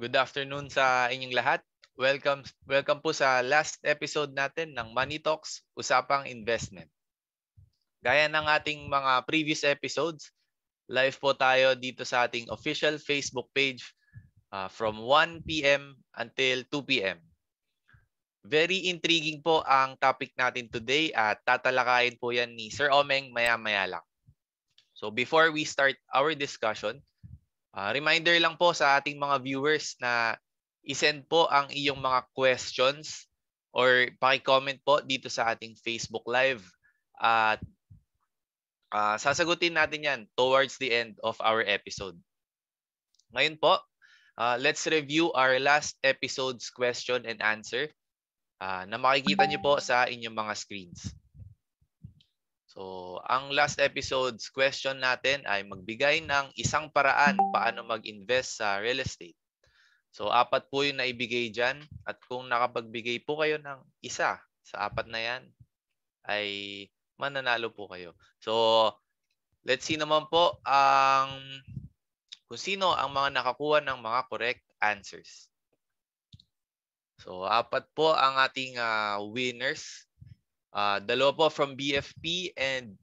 Good afternoon sa inyong lahat. Welcome po sa last episode natin ng Money Talks, Usapang Investment. Gaya ng ating mga previous episodes, live po tayo dito sa ating official Facebook page from 1 p.m. until 2 p.m. Very intriguing po ang topic natin today at tatalakayin po yan ni Sir Omeng maya-maya lang. So before we start our discussion, reminder lang po sa ating mga viewers na i-send po ang iyong mga questions or paki-comment po dito sa ating Facebook Live at sasagutin natin yan towards the end of our episode. Ngayon po, let's review our last episode's question and answer na makikita niyo po sa inyong mga screens. So, ang last episode's question natin ay magbigay ng isang paraan paano mag-invest sa real estate. So, 4 po yung naibigay dyan. At kung nakapagbigay po kayo ng isa sa 4 na yan, ay mananalo po kayo. So, let's see naman po kung sino ang mga nakakuha ng mga correct answers. So, 4 po ang ating winners. 2 po from BFP and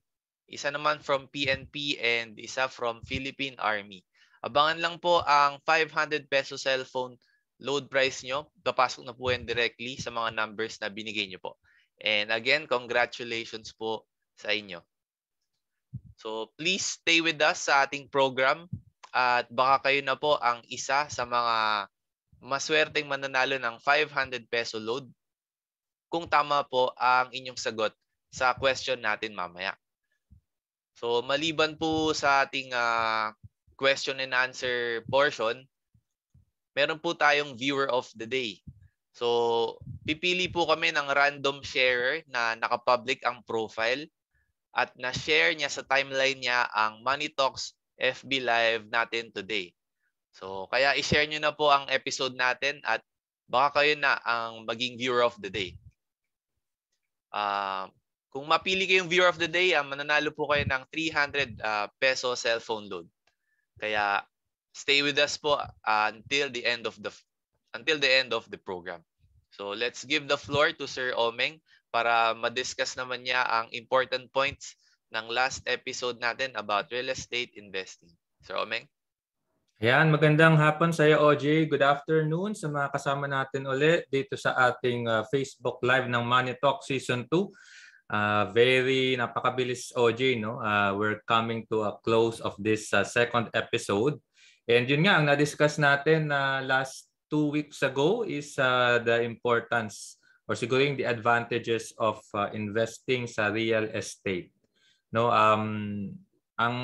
isa naman from PNP and isa from Philippine Army. Abangan lang po ang 500 peso cellphone load price nyo. Papasok na po yan directly sa mga numbers na binigay nyo po. And again, congratulations po sa inyo. So please stay with us sa ating program at baka kayo na po ang isa sa mga maswerteng mananalo ng 500 peso load kung tama po ang inyong sagot sa question natin mamaya. So maliban po sa ating question and answer portion, meron po tayong viewer of the day. So pipili po kami ng random sharer na nakapublic ang profile at na-share niya sa timeline niya ang Money Talks FB Live natin today. So kaya i-share nyo na po ang episode natin at baka kayo na ang maging viewer of the day. Kung mapili kayong viewer of the day, mananalo po kayo ng 300 peso cellphone load. Kaya stay with us po until the end of the program. So let's give the floor to Sir Omeng para ma-discuss naman niya ang important points ng last episode natin about real estate investing. Sir Omeng? Ayan, magandang hapon sa iyo, OJ. Good afternoon sa mga kasama natin ulit dito sa ating Facebook Live ng Money Talk Season 2. Very napakabilis, OJ, no? We're coming to a close of this second episode. And yun nga, ang na-discuss natin last 2 weeks ago is the importance or siguro the advantages of investing sa real estate. No, ang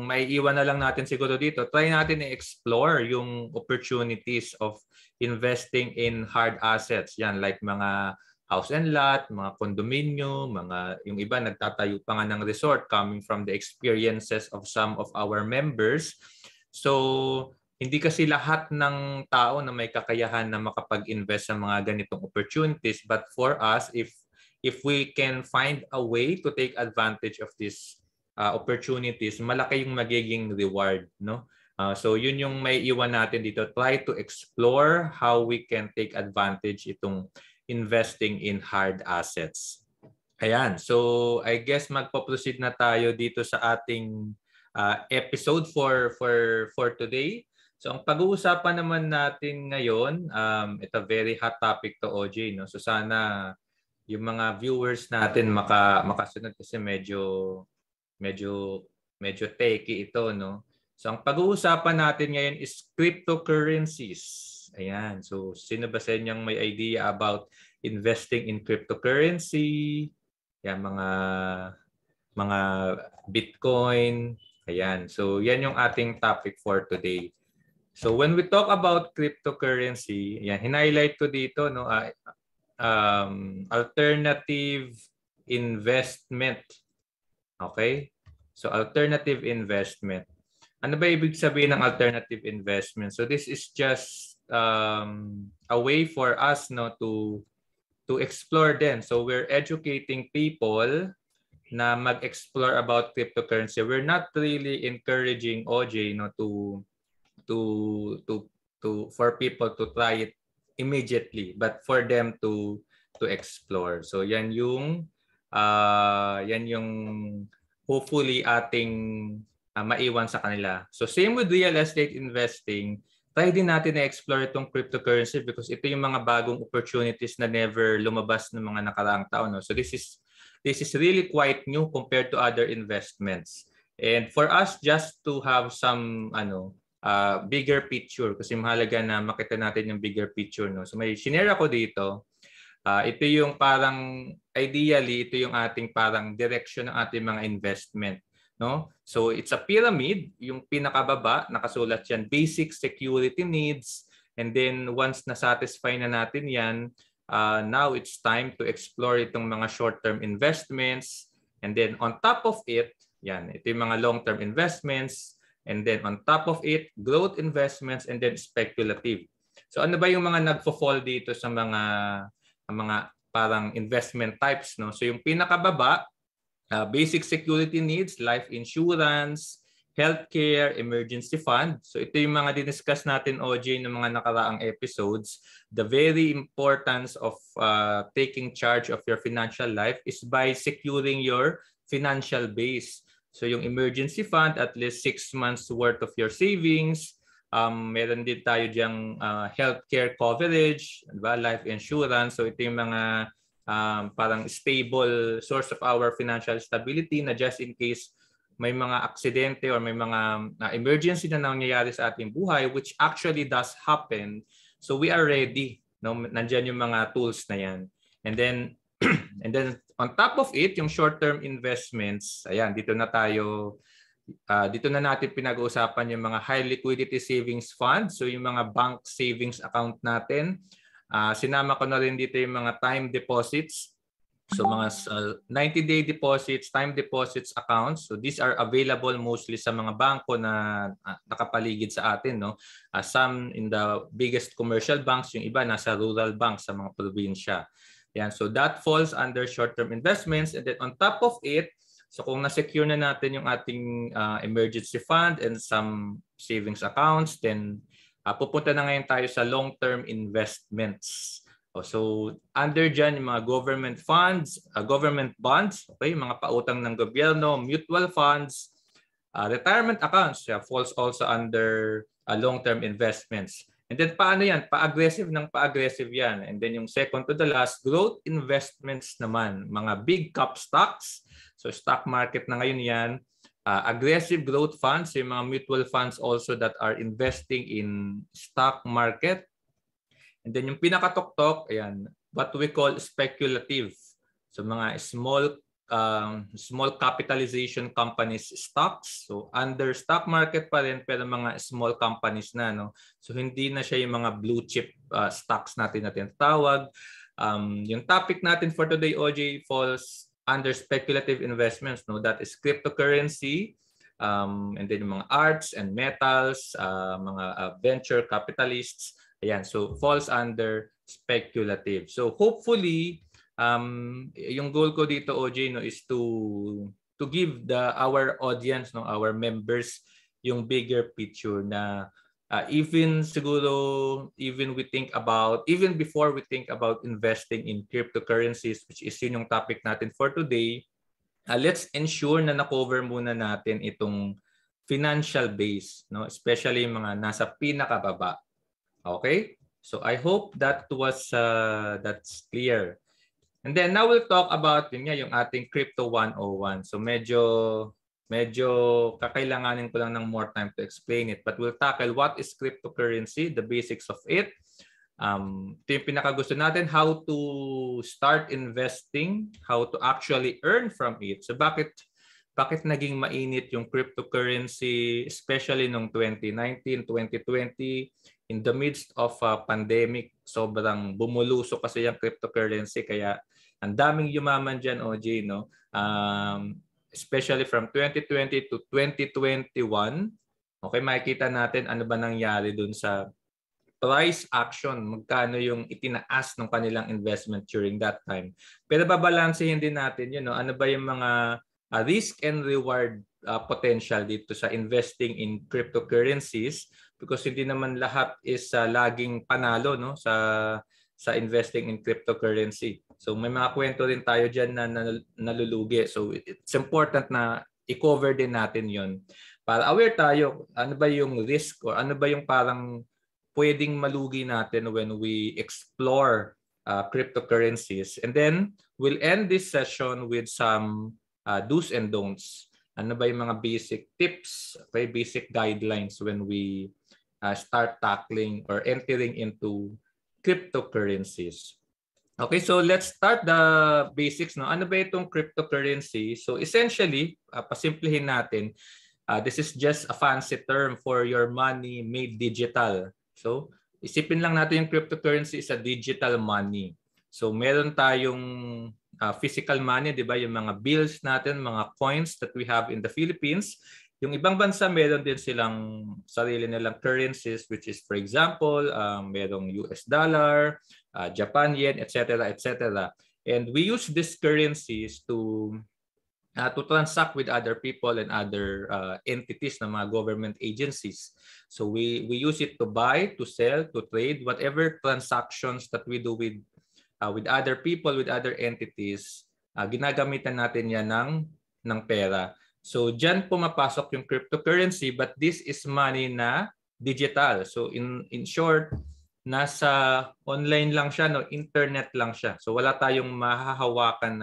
maiiwan na lang natin siguro dito, try natin i-explore yung opportunities of investing in hard assets. Yan, like mga house and lot, mga condominium, yung iba nagtatayo pa nga ng resort coming from the experiences of some of our members. So, hindi kasi lahat ng tao na may kakayahan na makapag-invest sa mga ganitong opportunities. But for us, if we can find a way to take advantage of this opportunities, malaki yung magiging reward, no? So yun yung may iwan natin dito. Try to explore how we can take advantage itong investing in hard assets. Ayan. So I guess magpo-proceed na tayo dito sa ating episode for today. So ang pag-uusapan naman natin ngayon, ito very hot topic to, OJ, no? So sana yung mga viewers natin makasunod kasi medyo techy ito, no? So ang pag-uusapan natin ngayon is cryptocurrencies. Ayan. So sino ba sa inyong may idea about investing in cryptocurrency? Yan, mga Bitcoin. Ayan. So yan yung ating topic for today. So when we talk about cryptocurrency, yan, hinighlight ko dito, no, alternative investment. Okay? So alternative investment. Ano ba ibig sabihin ng alternative investment? So this is just a way for us, no, to explore din. So we're educating people na mag-explore about cryptocurrency. We're not really encouraging OJ, no, to for people to try it immediately, but for them to explore. So yan yung hopefully ating maiwan sa kanila. So same with real estate investing, try din natin na explore itong cryptocurrency because ito yung mga bagong opportunities na never lumabas ng mga nakaraang taon. No? So this is really quite new compared to other investments. And for us just to have some bigger picture kasi mahalaga na makita natin yung bigger picture. No? So may shinare ako dito. Ito yung parang ideally ito yung ating parang direction ng ating mga investment. No? So it's a pyramid, yung pinakababa nakasulat yan basic security needs, and then once na-satisfy na natin yan, now it's time to explore itong mga short-term investments, and then on top of it, yan, ito yung mga long-term investments, and then on top of it, growth investments, and then speculative. So ano ba yung mga nagfo-fall dito sa mga parang investment types, no? So yung pinakababa, basic security needs, life insurance, healthcare, emergency fund. So ito yung mga diniscuss natin, OJ, ng mga nakaraang episodes. The very importance of taking charge of your financial life is by securing your financial base. So yung emergency fund, at least 6 months worth of your savings. Meron din tayo diyang healthcare coverage, diba? Life insurance. So ito yung mga parang stable source of our financial stability na just in case may mga aksidente or may mga emergency na nangyayari sa ating buhay, which actually does happen. So we are ready. No? Nandiyan yung mga tools na yan. And then on top of it, yung short-term investments, ayan, dito na natin pinag-uusapan yung mga high liquidity savings funds. So yung mga bank savings account natin. Sinama ko na rin dito yung mga time deposits. So mga 90-day deposits, time deposits accounts. So these are available mostly sa mga bangko na nakapaligid sa atin. No? Some in the biggest commercial banks, yung iba nasa rural banks sa mga probinsya. Yan. So that falls under short-term investments. And then on top of it, so kung na-secure na natin yung ating emergency fund and some savings accounts, then pupunta na ngayon tayo sa long-term investments. So under dyan yung mga government funds, government bonds, okay, mga pautang ng gobyerno, mutual funds, retirement accounts, falls also under long-term investments. And then paano yan? Pa-aggressive yan. And then yung second to the last, growth investments naman, mga big cap stocks. So stock market na ngayon yan. Aggressive growth funds, yung mga mutual funds also that are investing in stock market. And then yung pinakatuktok, ayan, what we call speculative. So mga small capitalization companies stocks. So under stock market pa rin pero mga small companies na, no. So hindi na siya yung mga blue chip stocks natin tawag. Yung topic natin for today, OJ, falls under speculative investments, no. That is cryptocurrency, and then yung mga arts and metals, mga venture capitalists. Ayan, so falls under speculative. So hopefully, yung goal ko dito, OJ, no, is to give our audience, no, our members, yung bigger picture na even before we think about investing in cryptocurrencies, which is yun yung topic natin for today, let's ensure na na-cover muna natin itong financial base, no, especially yung mga nasa pinakababa. Okay? So I hope that's clear. And then now we'll talk about yung ating Crypto 101. So medyo kakailanganin ko lang ng more time to explain it. But we'll tackle what is cryptocurrency, the basics of it. Ito yung pinakagusto natin, how to start investing, how to actually earn from it. So bakit naging mainit yung cryptocurrency, especially noong 2019, 2020, in the midst of a pandemic, sobrang bumulusok kasi yung cryptocurrency, kaya ang daming yumaman dyan, OJ, no? Especially from 2020 to 2021, okay, makikita natin ano ba nangyari dun sa price action, magkano yung itinaas ng kanilang investment during that time. Pero babalansehin din natin, no? Ano ba yung mga risk and reward potential dito sa investing in cryptocurrencies because hindi naman lahat is laging panalo, no, sa investing in cryptocurrency. So may mga kwento rin tayo diyan na nalulugi. So it's important na i-cover din natin 'yon para aware tayo ano ba yung risk o ano ba yung parang pwedeng malugi natin when we explore cryptocurrencies. And then we'll end this session with some do's and don'ts. Ano ba yung mga basic tips, okay, basic guidelines when we start tackling or entering into cryptocurrencies. Okay, so let's start the basics. No? Ano ba itong cryptocurrency? So essentially, pasimplihin natin, this is just a fancy term for your money made digital. So isipin lang natin yung cryptocurrency is a digital money. So meron tayong physical money, di ba? Yung mga bills natin, mga coins that we have in the Philippines. Yung ibang bansa, meron din silang sarili nilang currencies, which is, for example, merong US dollar, Japan yen, etc., etc. And we use these currencies to transact with other people and other entities na mga government agencies. So we use it to buy, to sell, to trade, whatever transactions that we do with other people, with other entities, ginagamitan natin yan ng pera. So diyan pumapasok yung cryptocurrency, but this is money na digital. So in short, nasa online lang siya, no, internet lang siya. So wala tayong mahahawakan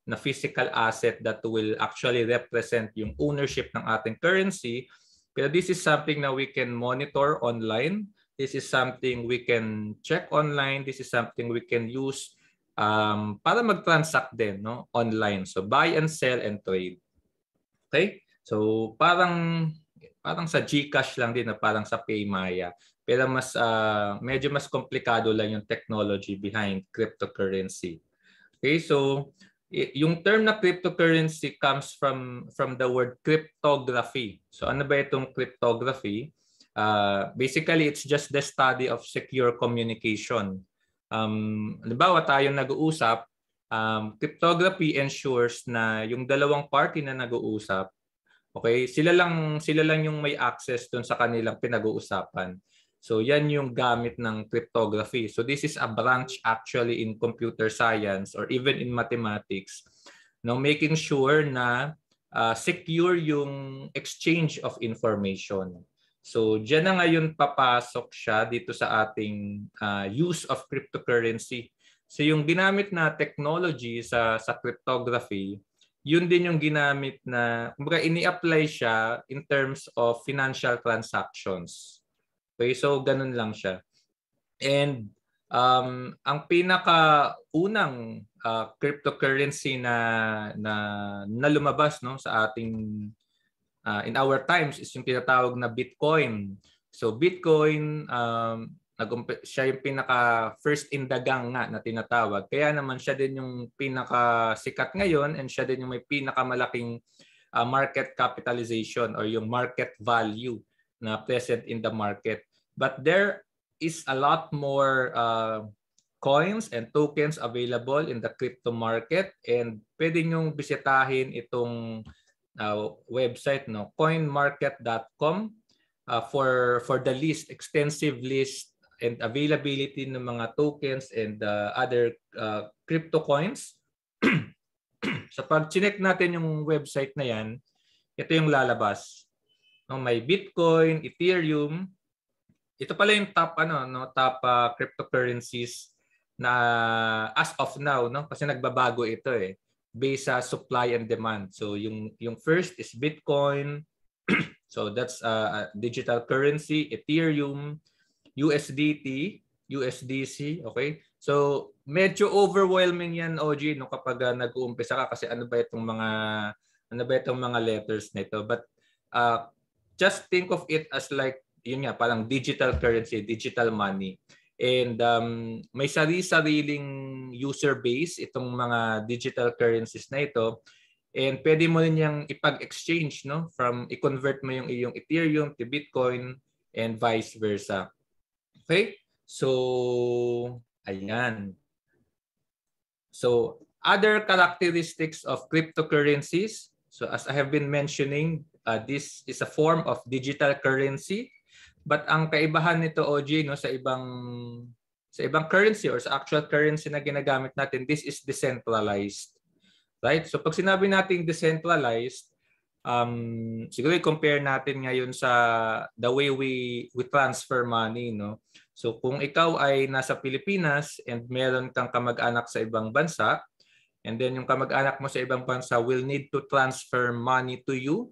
na physical asset that will actually represent yung ownership ng ating currency. Pero this is something na we can monitor online. This is something we can check online. This is something we can use para mag-transact din, no, online. So buy and sell and trade. Okay? So parang sa GCash lang din, na parang sa Paymaya. Pero medyo mas komplikado lang yung technology behind cryptocurrency. Okay? So yung term na cryptocurrency comes from the word cryptography. So ano ba itong cryptography? Basically, it's just the study of secure communication. Halimbawa tayong nag-uusap, cryptography ensures na yung dalawang party na nag-uusap, okay, sila lang yung may access dun sa kanilang pinag-uusapan. So yan yung gamit ng cryptography. So this is a branch actually in computer science or even in mathematics, no, making sure na secure yung exchange of information. So diyan na ngayon papasok siya dito sa ating use of cryptocurrency. So yung ginamit na technology sa cryptography, yun din yung ginamit na, kumbaga ini-apply siya in terms of financial transactions. Okay, so ganun lang siya. And ang pinakaunang cryptocurrency na lumabas, no, sa ating in our times is yung tinatawag na Bitcoin. So Bitcoin, siya yung pinaka first in the gang nga na tinatawag. Kaya naman siya din yung pinaka sikat ngayon and siya din yung may pinakamalaking market capitalization or yung market value na present in the market. But there is a lot more coins and tokens available in the crypto market, and pwede nyong bisitahin itong website, no, coinmarket.com for the list, extensive list and availability ng mga tokens and other crypto coins. So pag chinek natin yung website na yan, ito yung lalabas. No, may Bitcoin, Ethereum. Ito pala yung top cryptocurrencies na as of now, no, kasi nagbabago ito based sa supply and demand. So yung first is Bitcoin. So that's a digital currency, Ethereum, USDT, USDC, okay? So medyo overwhelming yan, OG, no, kapag nag-uumpisa ka kasi ano ba itong mga letters nito. But just think of it as like yun nga, parang digital currency, digital money. And may sari-sariling user base itong mga digital currencies na ito. And pwede mo rin yung ipag-exchange, no? From i-convert mo yung iyong Ethereum to Bitcoin and vice versa. Okay? So, ayan. So, other characteristics of cryptocurrencies. So as I have been mentioning, this is a form of digital currency. But ang kaibahan nito, OG, no, sa ibang currency or sa actual currency na ginagamit natin, this is decentralized. Right? So pag sinabi nating decentralized, siguro i-compare natin ngayon sa the way we transfer money, no? So kung ikaw ay nasa Pilipinas and meron kang kamag-anak sa ibang bansa, and then yung kamag-anak mo sa ibang bansa will need to transfer money to you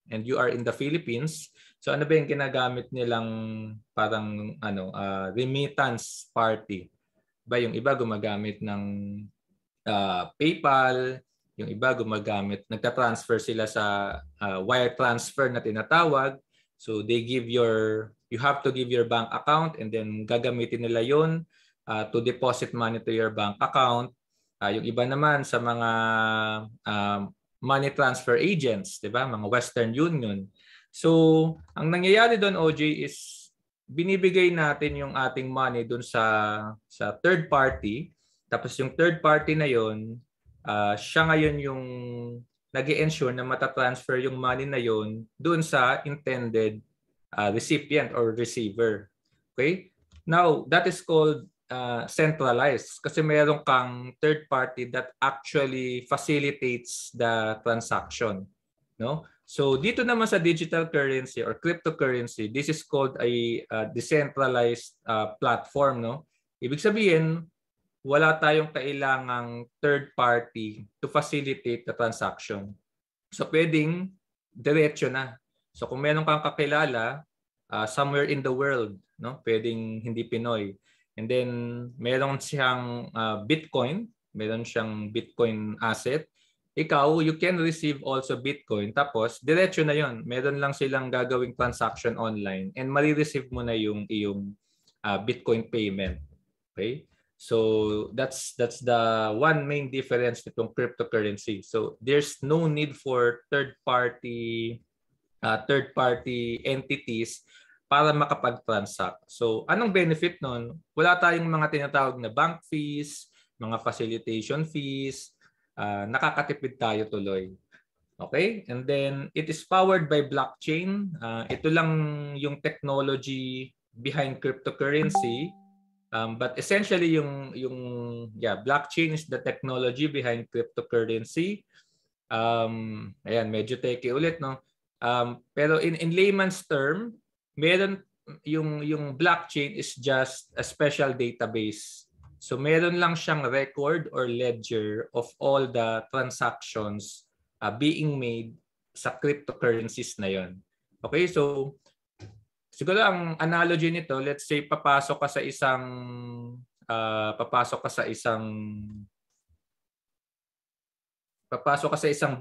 and you are in the Philippines. So ano ba yung ginagamit nilang parang remittance party? Ba yung iba gumagamit ng PayPal, yung iba gumagamit, nagta-transfer sila sa wire transfer na tinatawag. So you have to give your bank account and then gagamitin nila yon to deposit money to your bank account. Yung iba naman sa mga money transfer agents, 'di ba? Mga Western Union. So, ang nangyayari doon, OJ, is binibigay natin yung ating money doon sa third party. Tapos yung third party na yon, siya ngayon yung nag-i-ensure na matatransfer yung money na yon doon sa intended recipient or receiver. Okay? Now, that is called centralized kasi mayroon kang third party that actually facilitates the transaction. No? So dito naman sa digital currency or cryptocurrency, this is called a decentralized platform. No? Ibig sabihin, wala tayong kailangang third party to facilitate the transaction. So pwedeng diretso na. So kung meron kang kakilala somewhere in the world, no, pwedeng hindi Pinoy. And then meron siyang Bitcoin, meron siyang Bitcoin asset. Ikaw, you can receive also Bitcoin. Tapos diretso na 'yon. Meron lang silang gagawing transaction online and mari-receive mo na yung iyong Bitcoin payment. Okay? So that's the one main difference nitong cryptocurrency. So there's no need for third party entities para makapag-transact. So anong benefit nun? Wala tayong mga tinatawag na bank fees, mga facilitation fees, nakakatipid tayo tuloy. Okay? And then it is powered by blockchain. Ito lang yung technology behind cryptocurrency. But essentially blockchain is the technology behind cryptocurrency. Ayan, medyo techy ulit, no? Pero in layman's term, meron yung blockchain is just a special database. So meron lang siyang record or ledger of all the transactions being made sa cryptocurrencies na yon. Okay, so siguro ang analogy nito, let's say papasok ka sa isang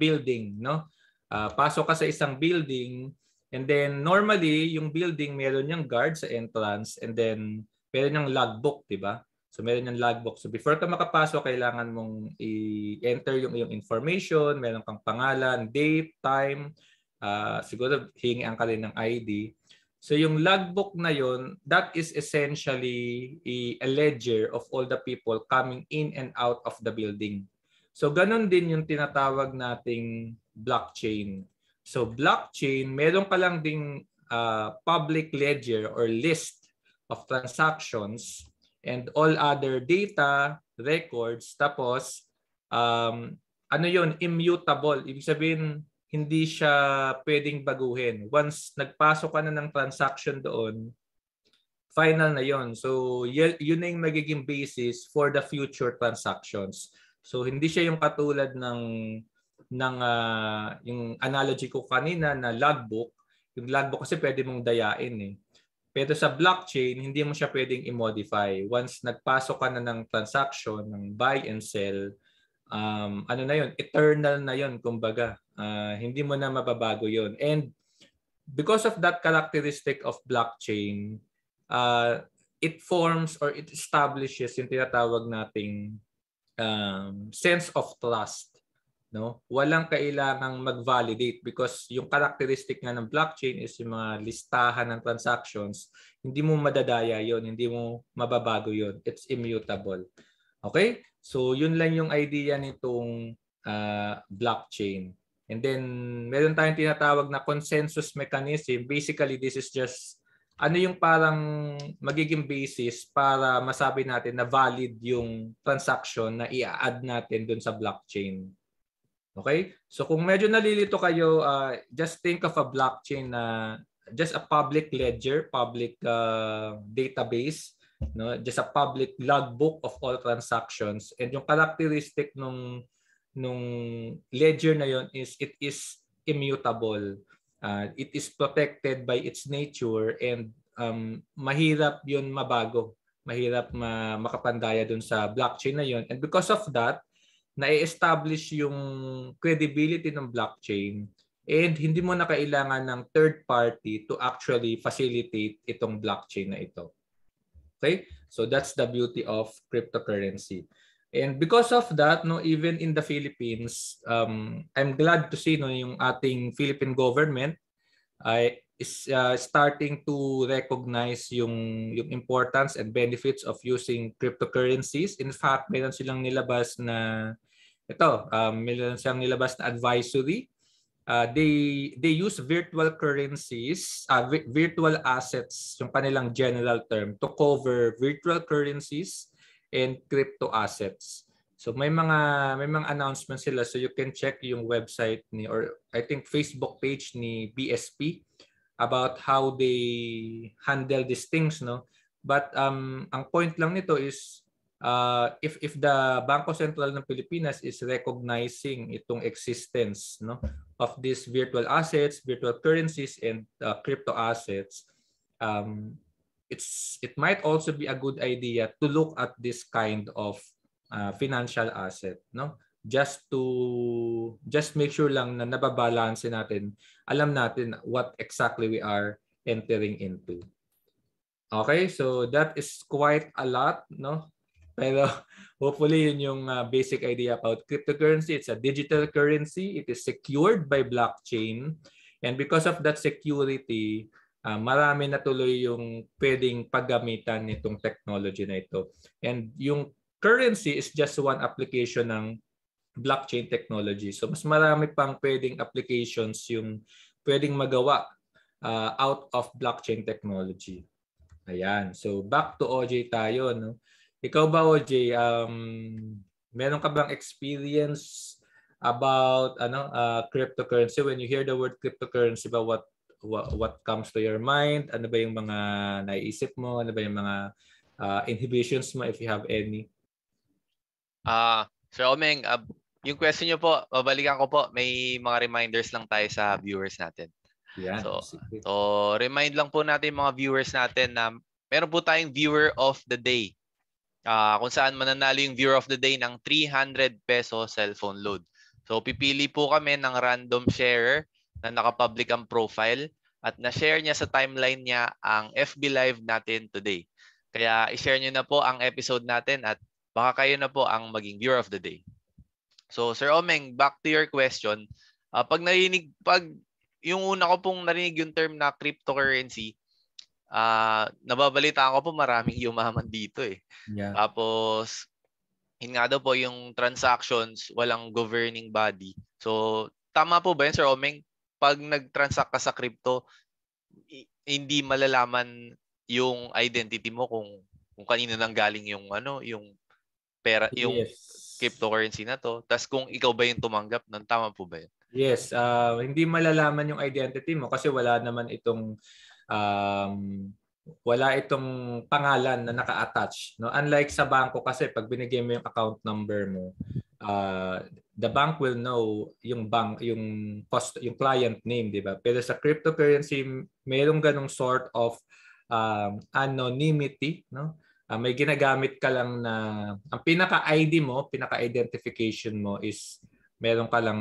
building, no? Pasok ka sa isang building and then normally yung building meron yung guard sa entrance and then meron yung logbook, 'di ba? So meron yung logbook. So before ka makapasok, kailangan mong i-enter yung iyong information, meron kang pangalan, date, time, siguro hingian ka rin ng ID. So yung logbook na yon, that is essentially a ledger of all the people coming in and out of the building. So ganun din yung tinatawag nating blockchain. So blockchain, meron ka lang ding public ledger or list of transactions and all other data, records, tapos immutable. Ibig sabihin, hindi siya pwedeng baguhin. Once nagpasok ka na ng transaction doon, final na yon. So yun na yung magiging basis for the future transactions. So hindi siya yung katulad ng yung analogy ko kanina na logbook. Yung logbook kasi pwede mong dayain eh. Pero sa blockchain, hindi mo siya pwedeng i-modify. Once nagpasok ka na ng transaction, ng buy and sell, eternal na yun, kumbaga. Hindi mo na mababago yun. And because of that characteristic of blockchain, it forms or it establishes yung tinatawag nating sense of trust. No? Walang kailangang mag-validate because yung characteristic nga ng blockchain is yung mga listahan ng transactions, hindi mo madadaya yon, hindi mo mababago yon. It's immutable. Okay? So yun lang yung idea nitong blockchain. And then meron tayong tinatawag na consensus mechanism. Basically, this is just ano yung parang magiging basis para masabi natin na valid yung transaction na i-add natin dun sa blockchain. Okay? So kung medyo nalilito kayo, just think of a blockchain na just a public ledger, public database, no? Just a public logbook of all transactions. And yung characteristic nung ledger na yon is it is immutable. It is protected by its nature and mahirap yun mabago. Mahirap makapandaya dun sa blockchain na yon. And because of that, na-establish yung credibility ng blockchain and hindi mo na kailangan ng third party to actually facilitate itong blockchain na ito. Okay? So that's the beauty of cryptocurrency. And because of that, no, even in the Philippines, I'm glad to see no, yung ating Philippine government is starting to recognize yung importance and benefits of using cryptocurrencies. In fact, meron silang nilabas na advisory. They use virtual currencies, virtual assets, yung kanilang general term, to cover virtual currencies and crypto assets. So may mga announcements sila, so you can check yung website ni, or I think Facebook page ni BSP about how they handle these things, no. But ang point lang nito is if the Bangko Sentral ng Pilipinas is recognizing itong existence, no, of these virtual assets, virtual currencies and crypto assets, it might also be a good idea to look at this kind of financial asset, no? Just make sure lang na nababalanse natin, alam natin what exactly we are entering into. Okay, so that is quite a lot, no? Pero hopefully yun yung basic idea about cryptocurrency. It's a digital currency. It is secured by blockchain. And because of that security, marami na tuloy yung pwedeng paggamitan nitong technology na ito. And yung currency is just one application ng blockchain technology. So mas marami pang pwedeng applications yung pwedeng magawa out of blockchain technology. Ayan. So back to OJ tayo, no? Ikaw ba, OJ, meron ka bang experience about cryptocurrency? When you hear the word cryptocurrency, ba what comes to your mind? Ano ba yung mga naiisip mo? Ano ba yung mga inhibitions mo if you have any? Sir Omeng, yung question nyo po, babalikan ko po. May mga reminders lang tayo sa viewers natin. Yeah, so remind lang po natin mga viewers natin na meron po tayong viewer of the day. Kung saan mananalo yung viewer of the day ng 300 peso cellphone load. So pipili po kami ng random sharer na nakapublic ang profile at na-share niya sa timeline niya ang FB Live natin today. Kaya i-share niyo na po ang episode natin at baka kayo na po ang maging viewer of the day. So Sir Omeng, back to your question. Pag yung una ko pong narinig yung term na cryptocurrency, nababalitaan ko po maraming yumaman dito eh. Yeah. Tapos, yun nga daw po yung transactions, walang governing body. So, tama po ba yun, Sir Omeng? Pag nag-transact ka sa crypto, hindi malalaman yung identity mo kung kanino nang galing yung yung pera, yung cryptocurrency na to. Tapos kung ikaw ba yung tumanggap nun, tama po ba yun? Yes, hindi malalaman yung identity mo kasi wala naman itong pangalan na naka-attach, no? Unlike sa bangko kasi pag binigay mo yung account number mo, the bank will know yung client name, di ba? Pero sa cryptocurrency, mayroong ganong sort of anonymity, no? May ginagamit ka lang na ang pinaka-ID mo, pinaka-identification mo is meron ka lang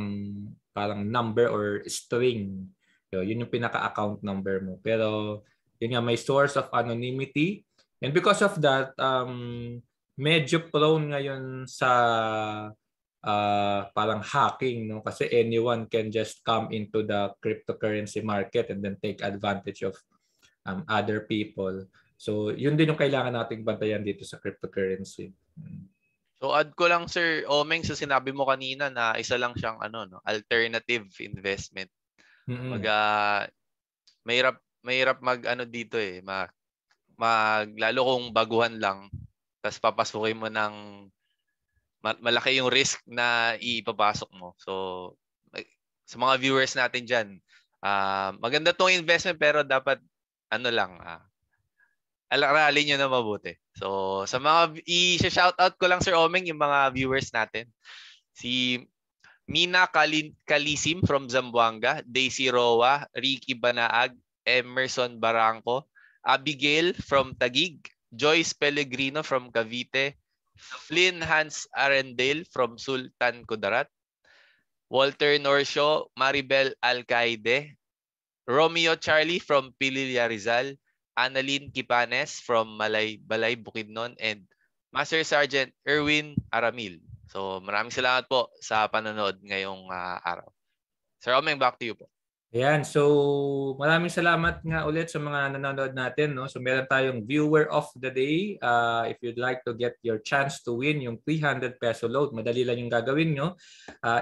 parang number or string. Yun yung pinaka-account number mo. Pero yun nga, may source of anonymity. And because of that, medyo prone ngayon sa parang hacking, no? Kasi anyone can just come into the cryptocurrency market and then take advantage of other people. So yun din yung kailangan nating bantayan dito sa cryptocurrency. So add ko lang Sir Omeng sa sinabi mo kanina na isa lang siyang alternative investment. Mahirap dito lalo kung baguhan lang tapos papasukin mo ng malaki yung risk na ipapasok mo. So sa mga viewers natin diyan, maganda tong investment pero dapat aralin nyo na mabuti. So, sa mga i-shoutout ko lang Sir Omeng yung mga viewers natin. Si Mina Kalisim from Zamboanga, Daisy Roa, Ricky Banaag, Emerson Barangco, Abigail from Taguig, Joyce Pellegrino from Cavite, Flynn Hans Arendale from Sultan Kudarat, Walter Norsio, Maribel Alcaide, Romeo Charlie from Pililla Rizal, Annalyn Kipanes from Balay Bukidnon, and Master Sergeant Erwin Aramil. So maraming salamat po sa panonood ngayong araw. Sir Omeng, back to you po. Ayan, so maraming salamat nga ulit sa mga nanonood natin. No? So meron tayong viewer of the day. If you'd like to get your chance to win yung 300 peso load, madali lang yung gagawin nyo.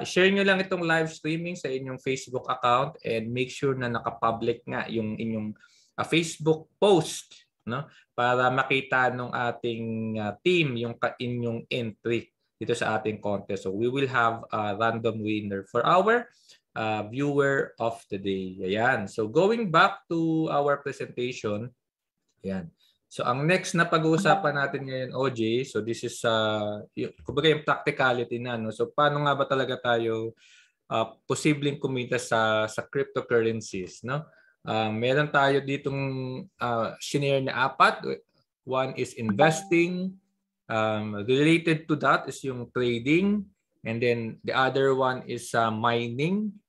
Share nyo lang itong live streaming sa inyong Facebook account and make sure na nakapublic nga yung inyong Facebook post, no? Para makita ng ating team yung inyong entry dito sa ating contest. So we will have a random winner for our viewer of the day. Ayan. So going back to our presentation, ayan. So ang next na pag-uusapan natin ngayon, OJ, so this is kumbaga yung practicality na, no? So paano nga ba talaga tayo posibleng kumita sa cryptocurrencies, no? Meron tayo ditong shinare na 4. One is investing. Related to that is yung trading. And then the other one is mining.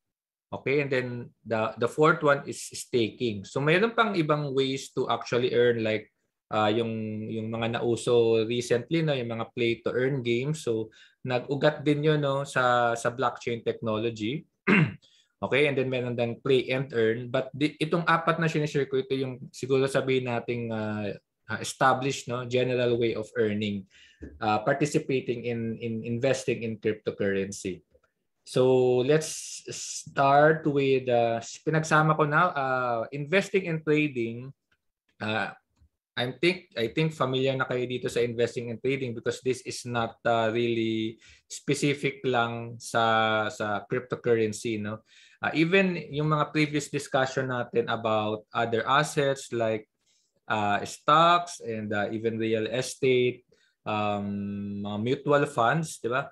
Okay, and then the fourth one is staking. So mayroon pang ibang ways to actually earn, like yung mga nauso recently, no, yung mga play to earn games. So nag-ugat din yun, no, sa blockchain technology. Okay, and then meron din play and earn. But itong 4 na sinishare ko, ito yung siguro sabihin nating established, no, general way of earning, participating in investing in cryptocurrency. So let's start with pinagsama ko na investing and trading. I think familiar na kayo dito sa investing and trading because this is not really specific lang sa cryptocurrency, no. Even yung mga previous discussion natin about other assets like stocks and even real estate, mga mutual funds, di ba?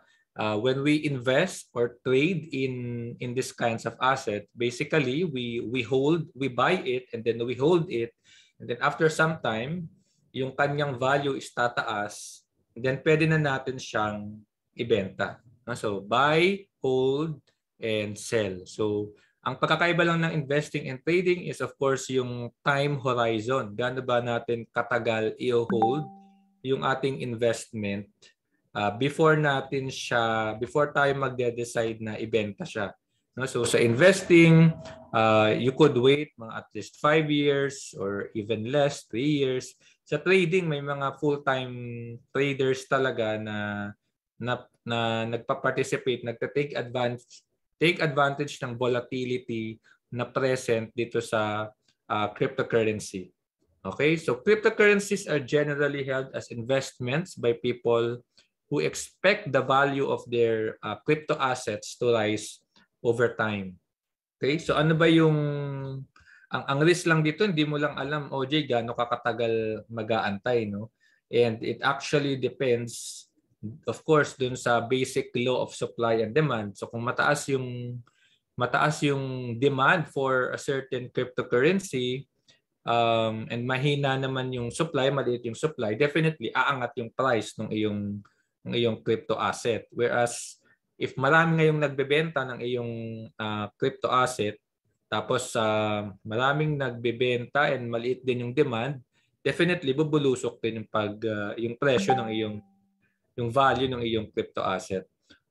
When we invest or trade in these kinds of assets, basically we buy it and then we hold it, and then after some time, yung kanyang value is tataas, and then pwede na natin siyang ibenta. So buy, hold, and sell. So ang pagkakaiba lang ng investing and trading is of course yung time horizon. Gaano ba natin katagal i-hold yung ating investment before tayo magde-decide na ibenta siya. No? So sa investing, you could wait mga at least 5 years or even less, 3 years. Sa trading, may mga full-time traders talaga na nagpa-participate, take advantage ng volatility na present dito sa cryptocurrency. Okay? So cryptocurrencies are generally held as investments by people who expect the value of their crypto assets to rise over time. Okay? So ano ba yung ang risk lang dito, hindi mo lang alam, OJ, gaano kakatagal mag-aantay, no? And it actually depends, of course, dun sa basic law of supply and demand. So kung mataas yung demand for a certain cryptocurrency, and mahina naman yung supply, maliit yung supply, definitely aangat yung price ng iyong crypto asset. Whereas if marami ngayong nagbebenta ng iyong crypto asset, tapos maraming nagbebenta and maliit din yung demand, definitely bubulusok din yung presyo ng yung value ng iyong crypto asset.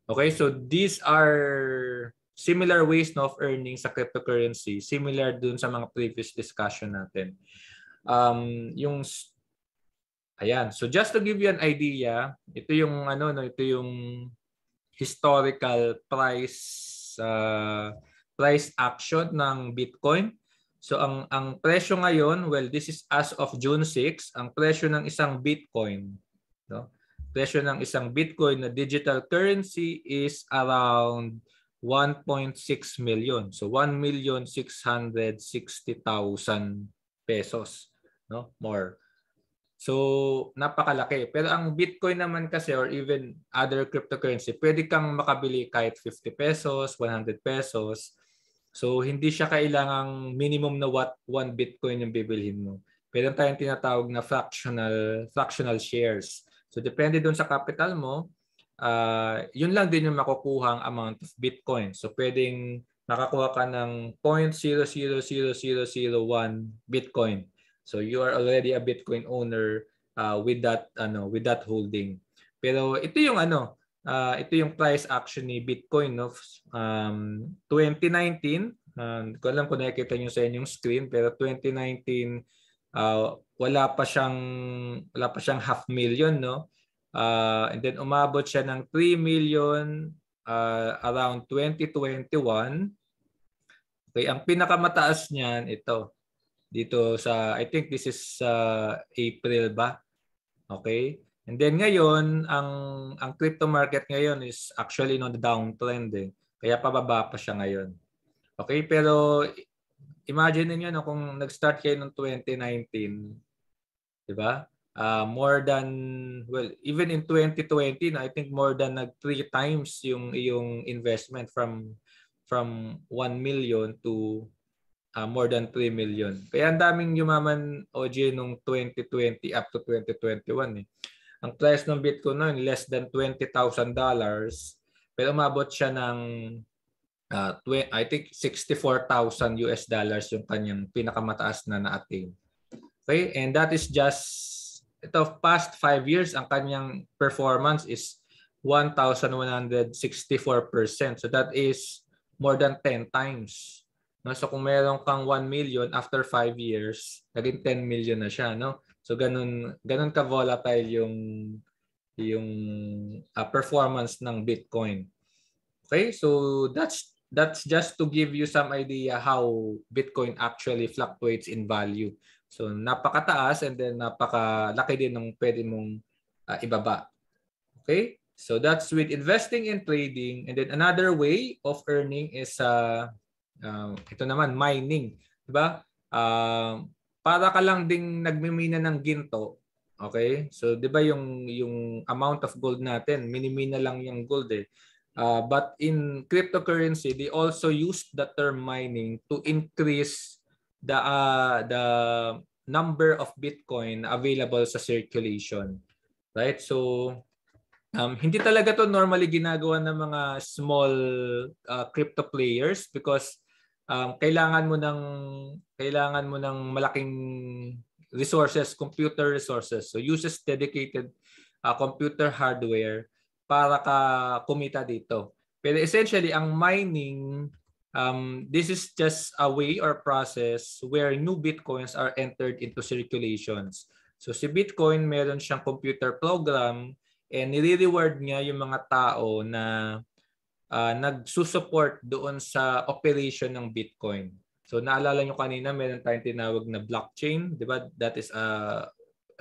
Okay, so these are similar ways of earning sa cryptocurrency, similar dun sa mga previous discussion natin. Yung Ayan. So just to give you an idea, ito yung ito yung historical price action ng Bitcoin. So ang presyo ngayon, well, this is as of June 6, ang presyo ng isang Bitcoin, no? Presyo ng isang Bitcoin na digital currency is around 1.6 million. So 1,660,000 pesos, no? More. So, napakalaki. Pero ang Bitcoin naman kasi or even other cryptocurrency, pwede kang makabili kahit 50 pesos, 100 pesos. So, hindi siya kailangang minimum na 1 Bitcoin yung bibilhin mo. Pwede tayong tinatawag na fractional shares. So, depende doon sa capital mo, yun lang din yung makukuhang amount of Bitcoin. So, pwedeng makakuha ka ng 0.000001 Bitcoin. So you are already a Bitcoin owner with that holding. Pero ito yung ito yung price action ni Bitcoin, no? 2019, ko alam kung nakikita niyo sa inyong screen, pero 2019 wala pa siyang 500,000, no? And then umabot siya ng 3 million around 2021. Okay, ang pinakamataas niyan ito. Dito sa, I think this is April ba? Okay? And then ngayon, ang crypto market ngayon is actually on the downtrend eh. Kaya pababa pa siya ngayon. Okay? Pero imagine niyo no, kung nag-start kayo noong 2019, di ba? More than, well, even in 2020, I think more than 3 times yung investment from 1 million to more than 3 million. Kaya ang daming yumaman, OJ, nung 2020 up to 2021. Eh. Ang price ng Bitcoin noon, less than $20,000. Pero umabot siya ng, I think, 64,000 US dollars yung kanyang pinakamataas na na-attain. Okay? And that is just, ito, past 5 years, ang kanyang performance is 1,164%. So that is more than 10 times. No, so kung meron kang 1 million after 5 years, naging 10 million na siya, no? So ganun ka volatile yung performance ng Bitcoin. Okay? So that's just to give you some idea how Bitcoin actually fluctuates in value. So napakataas and then napakalaki din ng pwede mong ibaba. Okay? So that's with investing and trading. And then another way of earning is ito naman, mining. Diba? Para ka lang ding nagmimina ng ginto. Okay? So, diba yung amount of gold natin, minimina lang yung gold eh. But in cryptocurrency, they also use the term mining to increase the number of Bitcoin available sa circulation. Right? So, hindi talaga to normally ginagawa ng mga small crypto players because kailangan mo ng malaking resources, computer resources. So uses dedicated computer hardware para ka kumita dito. Pero essentially ang mining, this is just a way or process where new Bitcoins are entered into circulations. So si Bitcoin meron siyang computer program and nire-reward niya yung mga tao na nagsusupport doon sa operation ng Bitcoin. So naalala nyo kanina, meron tayong tinawag na blockchain, di ba? That is a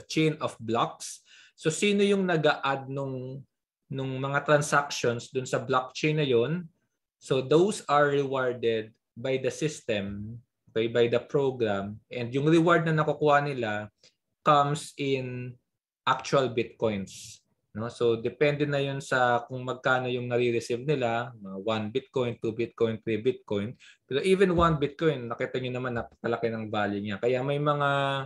chain of blocks. So sino yung nag-a-add nung mga transactions doon sa blockchain na yon? So those are rewarded by the system, by the program, and yung reward na nakukuha nila comes in actual Bitcoins. No? So depende na yun sa kung magkano yung nare-receive nila, 1 Bitcoin, 2 Bitcoin, 3 Bitcoin. Pero even 1 Bitcoin, nakita nyo naman napakalaki ng value niya. Kaya may mga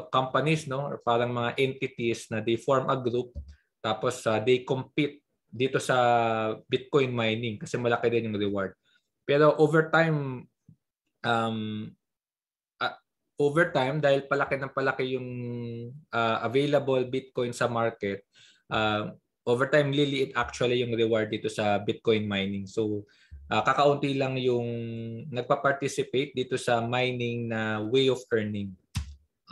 companies, no, or parang mga entities na they form a group tapos they compete dito sa Bitcoin mining kasi malaki din yung reward. Pero over time dahil palaki yung available Bitcoin sa market, over time liliit actually yung reward dito sa Bitcoin mining. So kakaunti lang yung nagpa-participate dito sa mining na way of earning.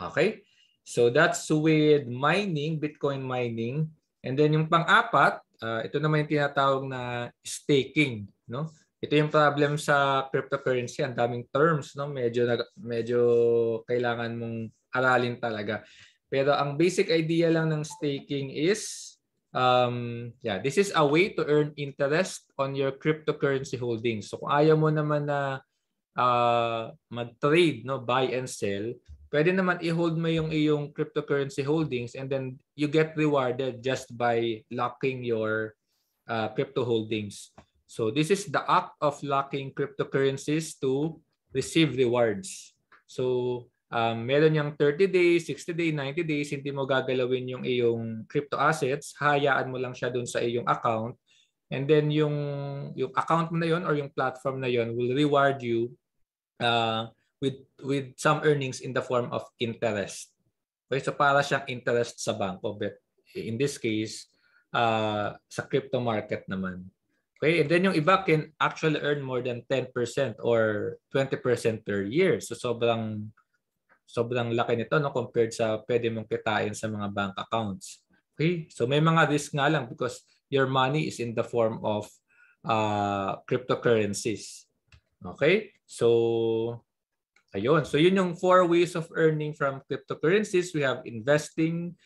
Okay? So that's with mining, Bitcoin mining. And then yung pang-apat, ito naman yung tinatawag na staking, no? Ito yung problem sa cryptocurrency, ang daming terms, no? Medyo kailangan mong aralin talaga. Pero ang basic idea lang ng staking is this is a way to earn interest on your cryptocurrency holdings. So kung ayaw mo naman na mag-trade, no, buy and sell, pwede naman i-hold mo yung iyong cryptocurrency holdings and then you get rewarded just by locking your crypto holdings. So this is the act of locking cryptocurrencies to receive rewards. So meron yung 30 days, 60 days, 90 days, hindi mo gagalawin yung iyong crypto assets, hayaan mo lang siya dun sa iyong account. And then yung account mo na yon or yung platform na yon will reward you with some earnings in the form of interest. Okay, so para siyang interest sa bangko, but in this case, sa crypto market naman. Okay, and then yung iba can actually earn more than 10% or 20% per year. So sobrang laki nito, no, compared sa pwede mong kitain sa mga bank accounts. Okay, so may mga risk nga lang because your money is in the form of cryptocurrencies. Okay, so ayun. So yun yung 4 ways of earning from cryptocurrencies. We have investing,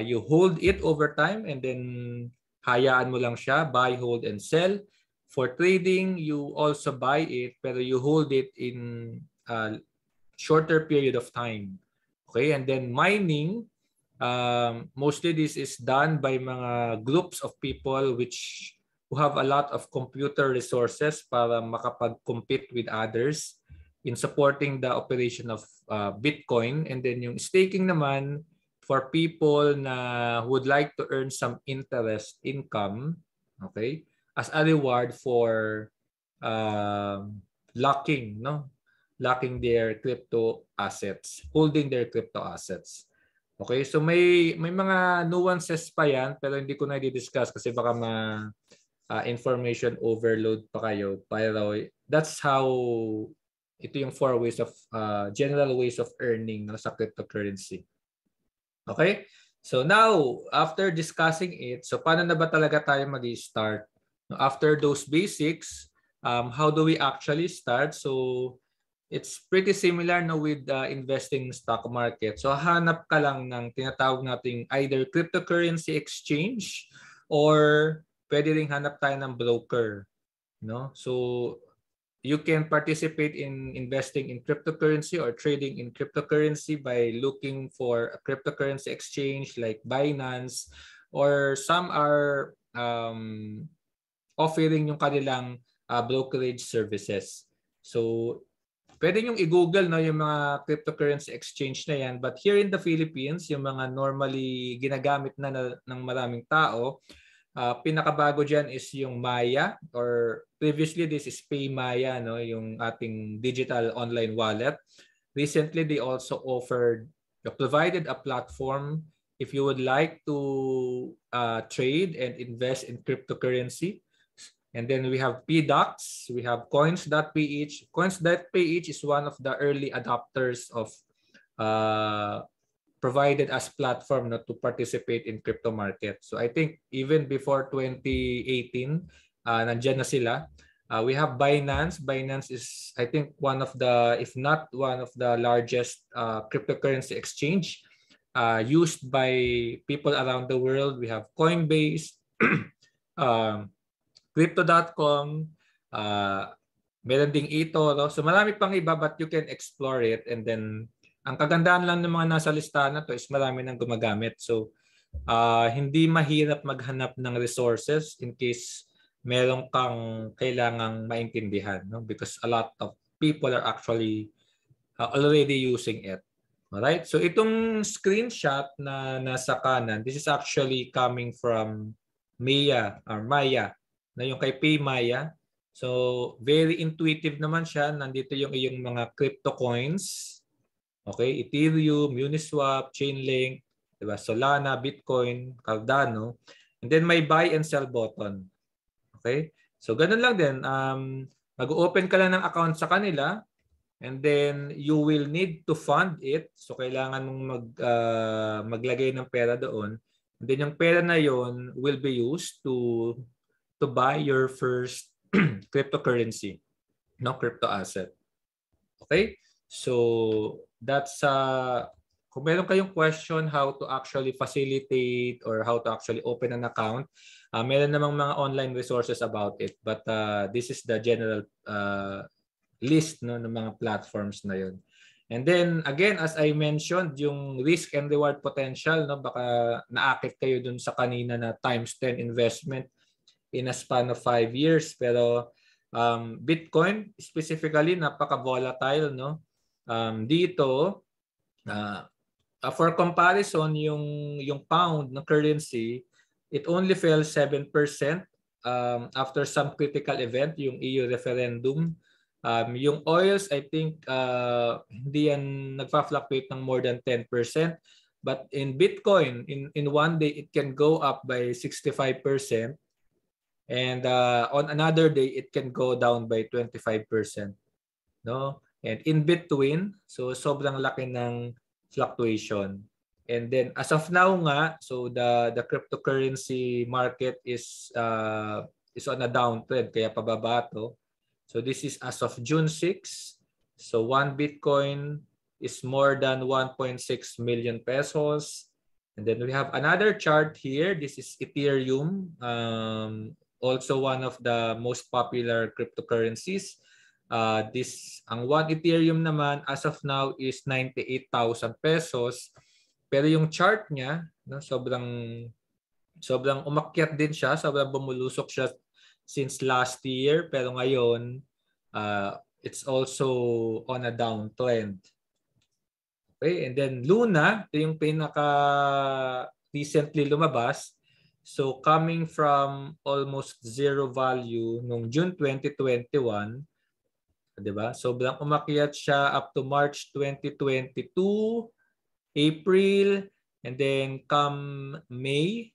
you hold it over time and then hayaan mo lang siya, buy, hold, and sell. For trading, you also buy it pero you hold it in shorter period of time. Okay, and then mining, mostly this is done by mga groups of people who have a lot of computer resources para makapag-compete with others in supporting the operation of Bitcoin. And then yung staking naman for people na would like to earn some interest income, okay, as a reward for locking their crypto assets, holding their crypto assets. Okay, so may mga nuances pa yan pero hindi ko na i-discuss kasi baka information overload pa kayo. Pero that's how ito yung 4 ways of general ways of earning sa cryptocurrency. Okay? So now, after discussing it, so paano na ba talaga tayo mag-start? After those basics, how do we actually start? So it's pretty similar with investing in stock market. So hanap ka lang ng tinatawag nating either cryptocurrency exchange or pwede ring hanap tayo ng broker, no? So you can participate in investing in cryptocurrency or trading in cryptocurrency by looking for a cryptocurrency exchange like Binance, or some are offering yung kanilang brokerage services. So pwede nyo i-google yung mga cryptocurrency exchange na yan. But here in the Philippines, yung mga normally ginagamit na ng maraming tao, pinakabago dyan is yung Maya, or previously this is PayMaya, no, yung ating digital online wallet. Recently, they also provided a platform if you would like to trade and invest in cryptocurrency. And then we have PDOX, we have Coins.ph. Coins.ph is one of the early adopters of provided as platform to participate in crypto market. So I think even before 2018, nandyan na sila. We have Binance. Binance is, I think, one of the, if not one of the largest cryptocurrency exchange used by people around the world. We have Coinbase, Crypto.com, meron ding eToro. So marami pang iba but you can explore it. And then ang kagandahan lang ng mga nasa listahan na to is marami nang gumagamit. So hindi mahirap maghanap ng resources in case meron kang kailangang maintindihan, no? Because a lot of people are actually already using it. Alright? So itong screenshot na nasa kanan, this is actually coming from Maya, na yung kay PayMaya. So very intuitive naman siya. Nandito yung iyong mga crypto coins. Okay, Ethereum, Uniswap, Chainlink, diba? Solana, Bitcoin, Cardano. And then may buy and sell button. Okay? So ganun lang din. Mag-open ka lang ng account sa kanila. And then you will need to fund it. So kailangan mong maglagay ng pera doon. And then yung pera na yon will be used to buy your first cryptocurrency, no, crypto asset. Okay? So that's kung meron kayong question how to actually facilitate or how to actually open an account, meron namang mga online resources about it. But this is the general list, no, ng mga platforms na yun. And then again, as I mentioned, yung risk and reward potential, no, baka naakit kayo dun sa kanina na times 10 investment in a span of 5 years. Pero Bitcoin specifically napaka-volatile, no. Dito for comparison, yung pound na currency, it only fell 7% after some critical event, yung EU referendum. Yung oils, I think, hindi yan nagfa-fluctuate ng more than 10%. But in Bitcoin, in one day, it can go up by 65%. And on another day, it can go down by 25%. No? And in between, so sobrang laki ng fluctuation. And then as of now nga, so the cryptocurrency market is on a downtrend, kaya pababa to. So this is as of June 6. So 1 Bitcoin is more than 1.6 million pesos. And then we have another chart here. This is Ethereum, also one of the most popular cryptocurrencies. Ang 1 Ethereum naman as of now is 98,000 pesos. Pero yung chart niya, no, sobrang umakyat din siya, sobrang bumulusok siya since last year, pero ngayon it's also on a downtrend. Okay, and then Luna, ito yung pinaka recently lumabas. So coming from almost zero value nung June 2021, 'di ba? Sobrang umakyat siya up to March 2022, April, and then come May,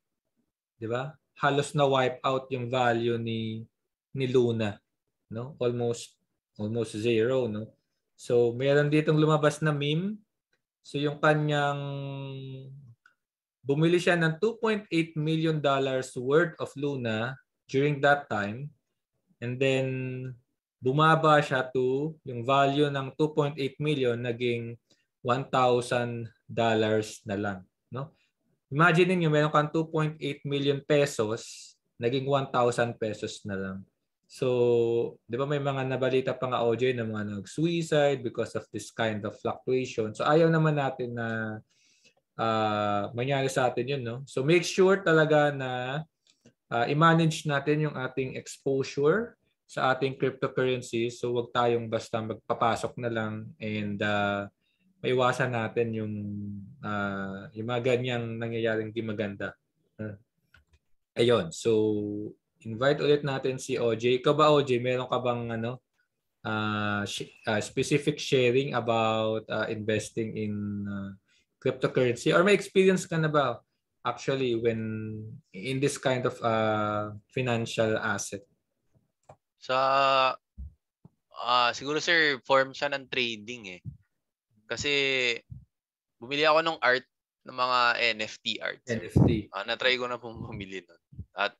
'di ba? Halos na wipe out yung value ni Luna, no? Almost zero, no? So meron ditong lumabas na meme. So yung kanyang bumili siya ng $2.8 million worth of Luna during that time, and then bumaba siya to yung value ng 2.8 million naging $1,000 na lang, no? Imagine niyo meron kang 2.8 million pesos, naging 1,000 pesos na lang. So, 'di ba may mga nabalita pa nga OJ na mga nag-suicide because of this kind of fluctuation. So, ayaw naman natin na mangyari sa atin 'yun, no? So, make sure talaga na i-manage natin yung ating exposure sa ating cryptocurrency. So, wag tayong basta magpapasok na lang and maiwasan natin yung mga ganyang nangyayaring di maganda. Ayun. So, invite ulit natin si OJ. Ikaw ba, OJ, meron ka bang specific sharing about investing in cryptocurrency? Or may experience ka na ba actually when in this kind of financial asset? Siguro sir, form siya ng trading eh. Kasi bumili ako ng art, ng mga NFT art. NFT. Na-try ko na pong bumili nun. At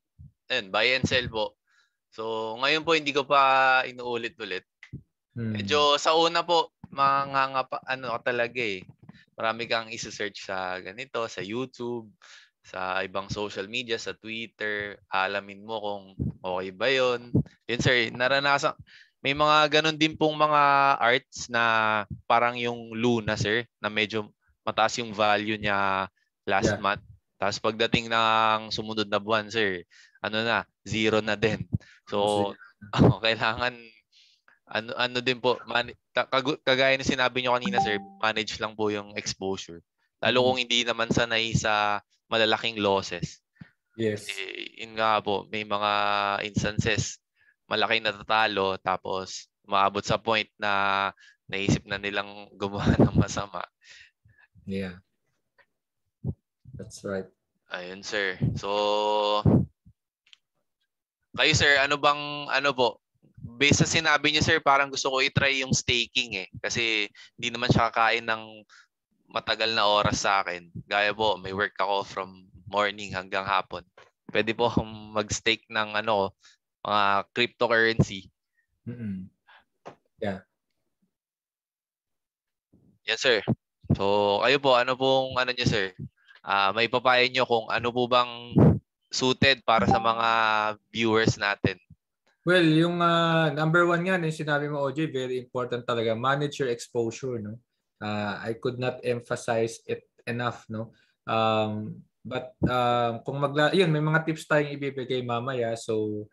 buy and sell po. So ngayon po hindi ko pa inuulit-ulit. Medyo sa una po talaga eh. Marami kang i-search sa ganito, sa YouTube, sa ibang social media, sa Twitter, alamin mo kung okay ba 'yon. Yun sir, naranasan. May mga ganun din pong mga arts na parang yung Luna, sir, na medyo mataas yung value niya last month. Tapos pagdating ng sumunod na buwan, sir, zero na din. So, kailangan, din po, kagaya ng sinabi nyo kanina, sir, manage lang po yung exposure. Lalo kung hindi naman sanay sa malalaking losses. Yes. Yun nga po, may mga instances malaking natatalo tapos maabot sa point na naisip na nilang gumawa ng masama. Yeah. That's right. Ayun, sir. So, kayo, sir, ano po? based sa sinabi niyo, sir, parang gusto ko i-try yung staking eh. Kasi hindi naman siya kakain ng matagal na oras sa akin. Gaya po, may work ako from morning hanggang hapon. Pwede po akong mag-stake ng mga cryptocurrency. Mm-mm. Yeah. Yes, sir. So, kayo po, ano pong niyo, sir? May papayo niyo kung ano po bang suited para sa mga viewers natin? Well, yung number one nga, yung sinabi mo, OJ, very important talaga. Manage your exposure, no? I could not emphasize it enough, no? But kung yun, may mga tips tayong ibibigay mamaya. So,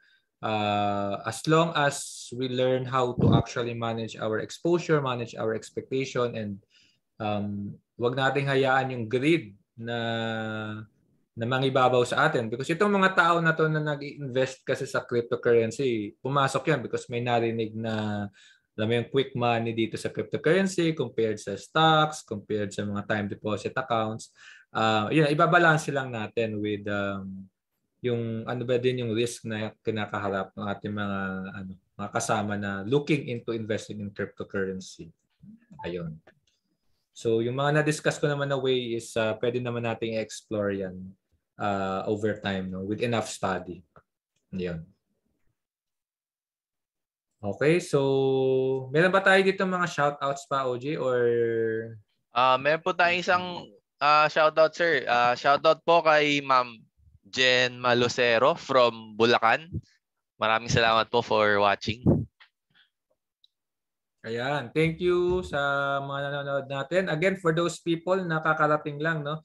as long as we learn how to actually manage our exposure, manage our expectation, and wag nating hayaan yung greed na mangibabaw sa atin, because itong mga tao na to na nag-invest kasi sa cryptocurrency, pumasok yan because may narinig na alam mo yung quick money dito sa cryptocurrency compared sa stocks, compared sa mga time deposit accounts. Yun, ibabalance lang natin with yung ano ba din yung risk na kinakaharap ng ating mga kasama na looking into investing in cryptocurrency. Ayun. So yung mga na-discuss ko naman na way is pwede naman nating i-explore yan over time, no, with enough study. Yun. Okay, so meron ba tayo dito mga shoutouts pa, OJ, or Meron po tayong isang shoutout, sir. Shoutout po kay Ma'am Jen Malocero from Bulacan. Maraming salamat po for watching. Ayan, thank you sa mga nanonood natin. Again, for those people na kakarating lang, no,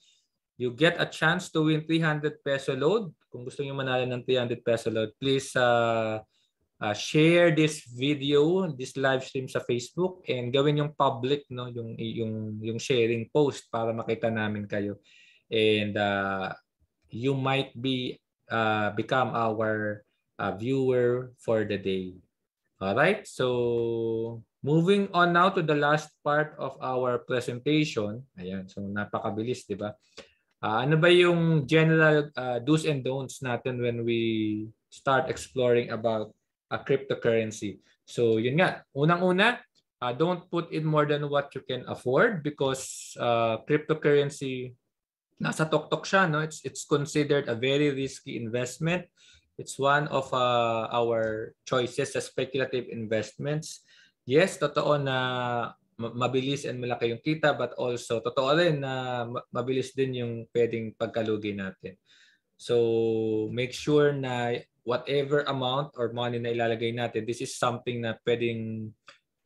you get a chance to win 300 peso load. Kung gusto niyo manalo ng 300 peso load, please share this video, this live stream sa Facebook, and gawin yung public, no, yung sharing post para makita namin kayo. And you might become our viewer for the day. All right? So moving on now to the last part of our presentation. Ayan, so napakabilis, 'di ba? Ano ba yung general do's and don'ts natin when we start exploring about a cryptocurrency? So yun nga, unang-una, don't put in more than what you can afford, because cryptocurrency, nasa tuktok siya, no? It's considered a very risky investment. It's one of our choices sa speculative investments. Yes, totoo na mabilis and malaki yung kita, but also totoo rin na mabilis din yung pwedeng pagkalugi natin. So make sure na whatever amount or money na ilalagay natin, this is something na pwedeng,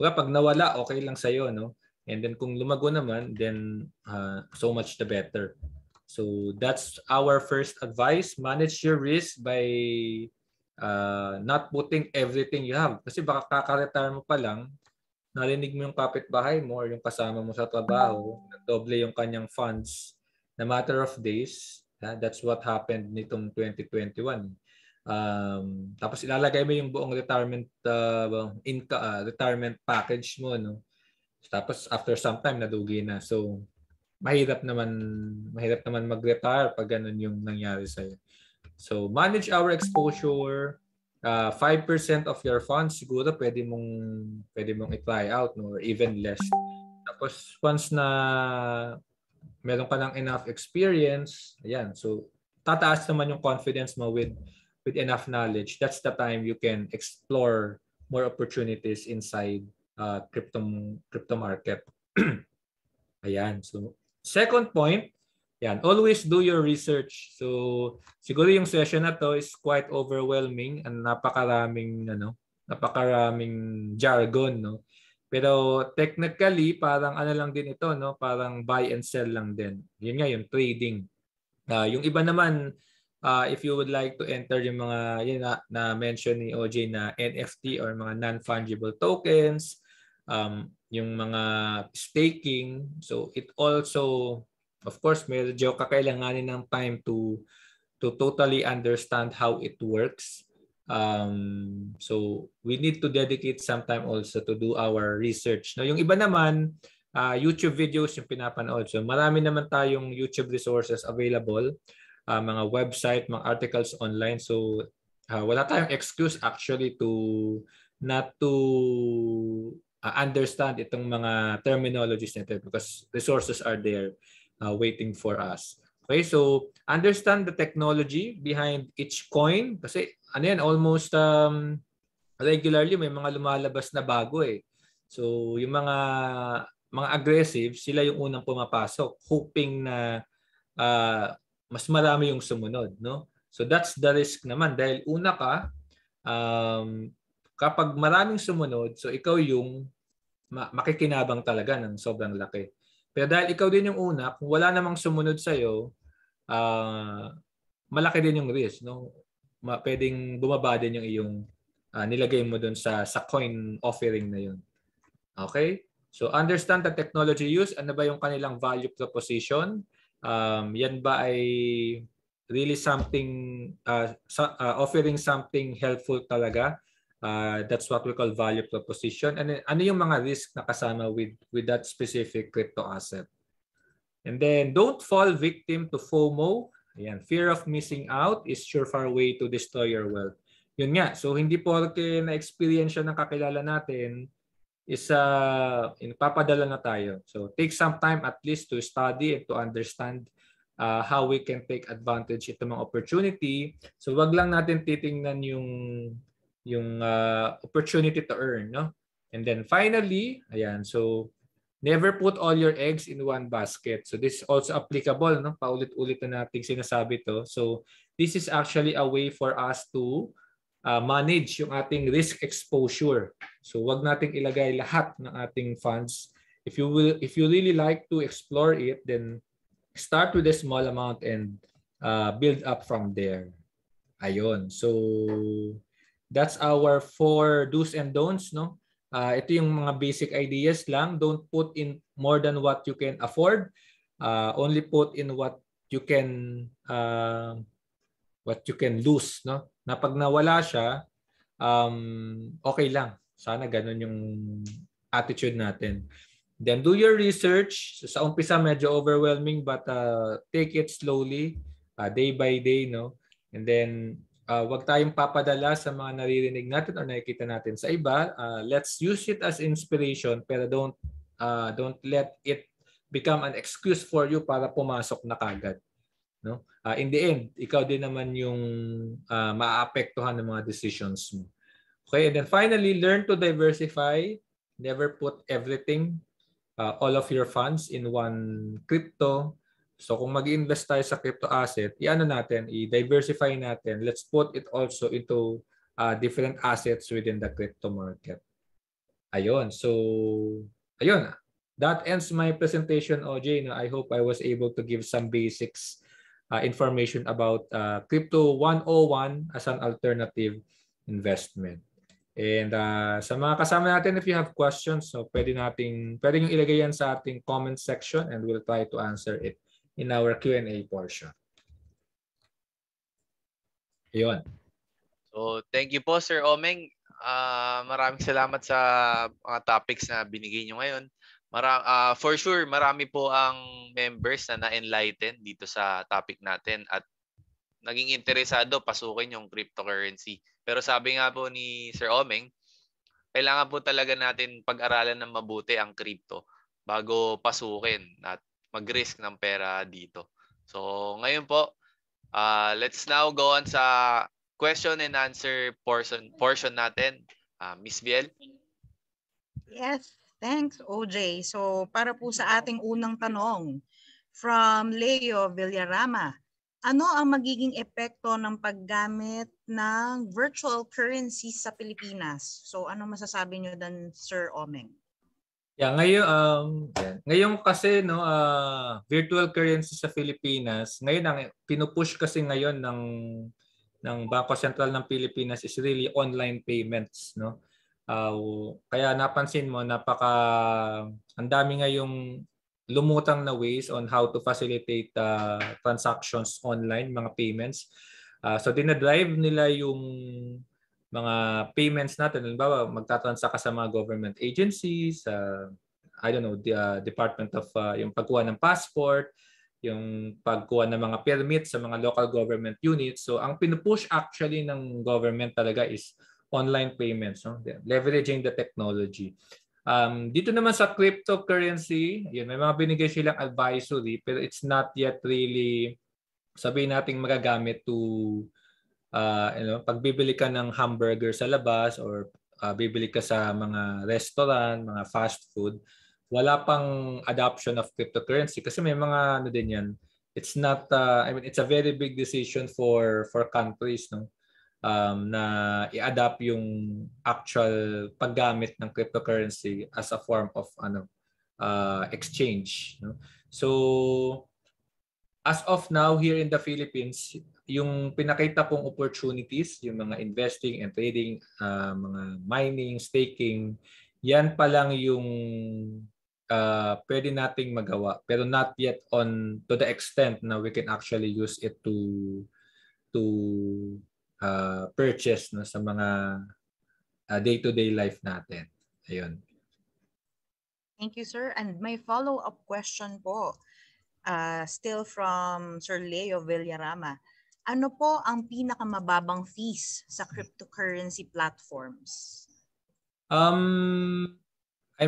pag nawala, okay lang sa'yo, no? And then kung lumago naman, then so much the better. So that's our first advice. Manage your risk by not putting everything you have. Kasi baka kaka-retire mo pa lang, narinig mo yung kapitbahay mo or yung kasama mo sa trabaho, doble yung kanyang funds na matter of days. That's what happened nitong 2021. Tapos ilalagay mo yung buong retirement retirement package mo, no? Tapos after some time nadugi na. So mahirap naman mag-retire pag ganun yung nangyari sa'yo. So manage our exposure. 5% of your funds siguro pwede mong i-try out, no, or even less. Tapos once na meron ka ng enough experience, ayan, so tataas naman yung confidence mo with enough knowledge. That's the time you can explore more opportunities inside crypto market. Ayan, so second point, yan, always do your research. So siguro yung session na to is quite overwhelming and napakaraming jargon, no. Pero technically parang ano lang din ito, no, parang buy and sell lang din. Yun nga yung trading. Yung iba naman, if you would like to enter yung mga yun na mention ni OJ na NFT or mga non-fungible tokens, yung mga staking, so it also, of course, medyo kakailanganin ng time to totally understand how it works. So we need to dedicate some time also to do our research. No, yung iba naman, YouTube videos yung pinapanood. So marami naman tayong YouTube resources available, mga website, mga articles online. So wala tayong excuse actually to not to understand itong mga terminologies nito because resources are there waiting for us. Okay, so understand the technology behind each coin kasi ano yan, almost regularly may mga lumalabas na bago eh. So yung mga aggressive, sila yung unang pumapasok hoping na mas marami yung sumunod, no? So that's the risk naman dahil una ka kapag maraming sumunod, so ikaw yung makikinabang talaga ng sobrang laki. Pero dahil ikaw din yung una, kung wala namang sumunod sa'yo, malaki din yung risk. No? Pwedeng bumaba din yung iyong nilagay mo dun sa coin offering na yun. Okay? So understand the technology use. Ano ba yung kanilang value proposition? Yan ba ay really something, offering something helpful talaga? That's what we call value proposition. And then, ano yung mga risk na kasama with that specific crypto asset? And then don't fall victim to FOMO. Ayan, fear of missing out is surefire way to destroy your wealth. Yun nga. So hindi porke na-experience ng kakilala natin is papadala na tayo. So take some time at least to study and to understand how we can take advantage ito mga opportunity. So wag lang natin titingnan yung opportunity to earn, no? And then finally, ayan, so never put all your eggs in one basket. So this is also applicable, no? Paulit-ulit na nating sinasabi to. So this is actually a way for us to manage yung ating risk exposure. So wag nating ilagay lahat ng ating funds. If you really like to explore it, then start with a small amount and build up from there. Ayun. So that's our 4 do's and don'ts, no? Ito yung mga basic ideas lang. Don't put in more than what you can afford. Only put in what you can lose, no? Na pag nawala siya, okay lang. Sana ganun yung attitude natin. Then do your research. So, sa umpisa medyo overwhelming but take it slowly, day by day, no? And then wag tayong papadala sa mga naririnig natin o nakikita natin sa iba. Let's use it as inspiration pero don't let it become an excuse for you para pumasok na kagad. No? In the end, ikaw din naman yung maaapektuhan ng mga decisions mo. Okay, and then finally, learn to diversify. Never put everything, all of your funds in one crypto. So kung mag-invest tayo sa crypto asset, i-diversify natin. Let's put it also into different assets within the crypto market. Ayun. So, ayun. That ends my presentation, OJ. I hope I was able to give some basics information about Crypto 101 as an alternative investment. And sa mga kasama natin, if you have questions, so pwede yung ilagay yan sa ating comment section and we'll try to answer it in our Q&A portion. Ayun. So, thank you po, Sir Omeng. Maraming salamat sa mga topics na binigay nyo ngayon. For sure, marami po ang members na na-enlighten dito sa topic natin at naging interesado pasukin yung cryptocurrency. Pero sabi nga po ni Sir Omeng, kailangan po talaga natin pag-aralan ng mabuti ang crypto bago pasukin at mag-risk ng pera dito. So ngayon po, let's now go on sa question and answer portion natin. Miss Viel? Yes, thanks OJ. So para po sa ating unang tanong from Leo Villarama, ano ang magiging epekto ng paggamit ng virtual currency sa Pilipinas? So ano masasabi niyo dan, Sir Omeng? Yeah, ngayon kasi virtual currency sa Pilipinas, ngayon ang pinupush kasi ngayon ng Bangko Sentral ng Pilipinas is really online payments, no? Kaya napansin mo ang dami ngayong lumutang na ways on how to facilitate transactions online, mga payments. So dinadrive nila yung mga payments natin. Halimbawa, magtatransact ka sa mga government agencies, the Department of yung pagkuha ng passport, yung pagkuha ng mga permits sa mga local government units. So ang pinupush actually ng government talaga is online payments, no? Leveraging the technology. Dito naman sa cryptocurrency, yun, may mga binigay silang advisory pero it's not yet really sabihin nating magagamit to pagbibili ka ng hamburger sa labas or bibili ka sa mga restaurant, mga fast food, wala pang adoption of cryptocurrency kasi may mga ano din yan. It's not it's a very big decision for countries, no? Na i-adapt yung actual paggamit ng cryptocurrency as a form of exchange, no? So as of now here in the Philippines, yung pinakita kong opportunities, yung mga investing and trading, mga mining, staking, yan pa lang yung pwede nating magawa pero not yet on to the extent na we can actually use it to purchase, no, sa mga day-to-day life natin. Ayun. Thank you, sir. And my follow-up question po, still from Sir Leo Villarama. Ano po ang pinakamababang fees sa cryptocurrency platforms? I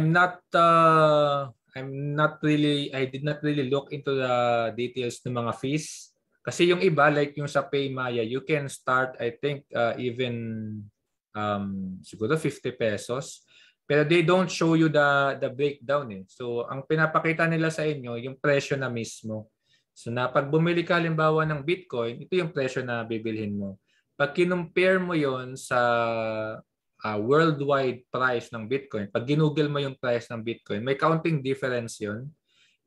did not really look into the details ng mga fees. Kasi yung iba, like yung sa PayMaya, you can start, I think, even siguro 50 pesos. Pero they don't show you the breakdown eh. So, ang pinapakita nila sa inyo, yung presyo na mismo. So, pag bumili ka halimbawa ng Bitcoin, ito yung presyo na bibilhin mo. Pag kinumpare mo yon sa worldwide price ng Bitcoin, pag ginugol mo yung price ng Bitcoin, may counting difference yon.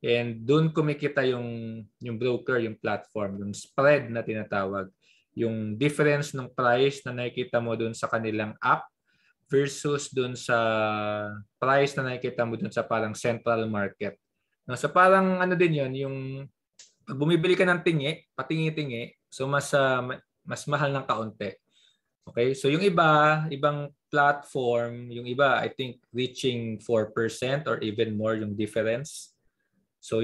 And doon kumikita yung broker, yung platform, yung spread na tinatawag. Yung difference ng price na nakikita mo doon sa kanilang app versus doon sa price na nakikita mo doon sa parang central market. No, so parang ano din yon, yung pag bumibili ka ng tingi, patingi-tingi, so mas mahal ng kaunti. Okay? So yung ibang platform, yung iba I think reaching 4% or even more yung difference. So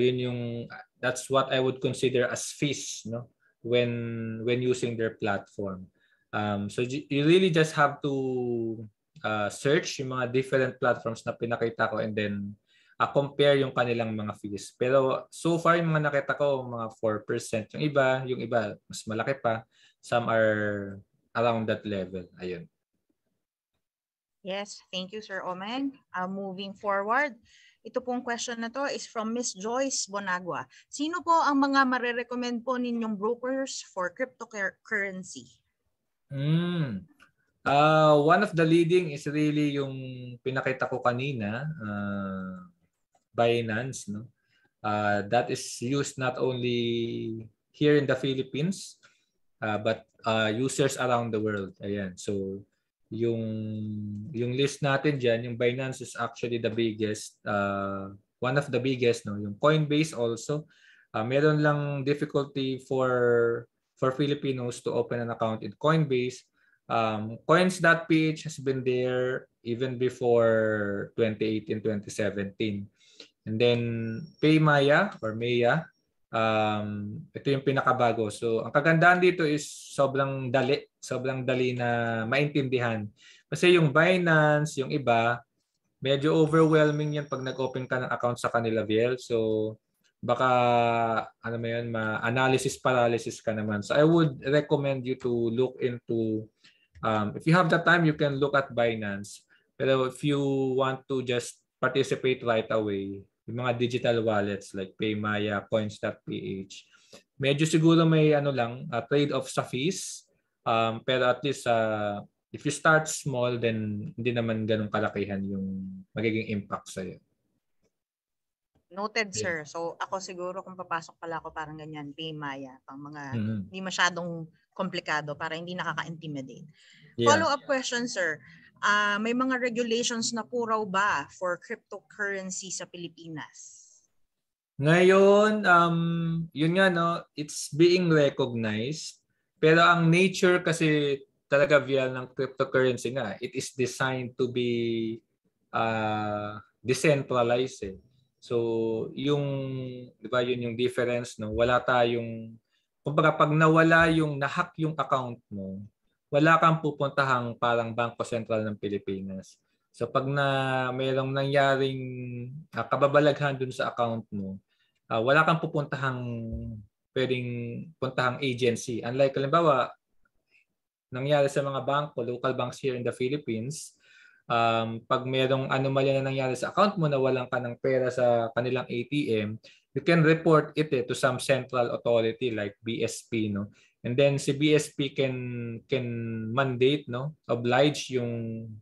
that's what I would consider as fees, no, when using their platform. So you really just have to search yung mga different platforms na pinakita ko and then compare yung kanilang mga fees. Pero so far yung mga nakita ko mga 4%. Yung iba mas malaki pa. Some are around that level. Ayun. Yes, thank you, Sir Omeng. Moving forward, ito pong question na to is from Miss Joyce Bonagua. Sino po ang mga marerecommend po ninyong brokers for cryptocurrency? One of the leading is really yung pinakita ko kanina, Binance, no? That is used not only here in the Philippines, but users around the world. Ayan. So yung list natin diyan, yung Binance is actually the biggest, one of the biggest, no? Yung Coinbase also, meron lang difficulty for Filipinos to open an account in Coinbase. Coins.ph has been there even before 2018, 2017. And then PayMaya or Maya, ito yung pinakabago. So ang kagandahan dito is sobrang dali na maintindihan. Kasi yung Binance, yung iba, medyo overwhelming yan pag nag-open ka ng account sa kanila, VL. So baka analysis paralysis ka naman. So I would recommend you to look into, if you have the time, you can look at Binance. Pero if you want to just participate right away, yung mga digital wallets like PayMaya, Coins.ph, medyo siguro may trade-off sa fees. Pero at least if you start small, then hindi naman ganun kalakihan yung magiging impact sa'yo. Noted, sir. So ako siguro kung papasok pala ako parang ganyan, PayMaya, pang mga hindi masyadong komplikado para hindi nakaka-intimidate. Yeah. Follow-up question, sir. May mga regulations na po raw ba for cryptocurrency sa Pilipinas? Ngayon, yun nga, no, it's being recognized. Pero ang nature kasi talaga via ng cryptocurrency nga, it is designed to be decentralized. Eh. So, di ba, yun yung difference, no? Wala tayong, kumbaga pag nawala nahack yung account mo, wala kang pupuntahang parang Bangko Sentral ng Pilipinas. So pag mayroong nangyaring kababalaghan dun sa account mo, wala kang pupuntahang pwedeng puntahang agency. Unlike halimbawa, nangyari sa mga bangko, local banks here in the Philippines, pag mayroong anomalya na nangyari sa account mo na walang ka ng pera sa kanilang ATM, you can report it to some central authority like BSP, no? And then si BSP can mandate, no, oblige yung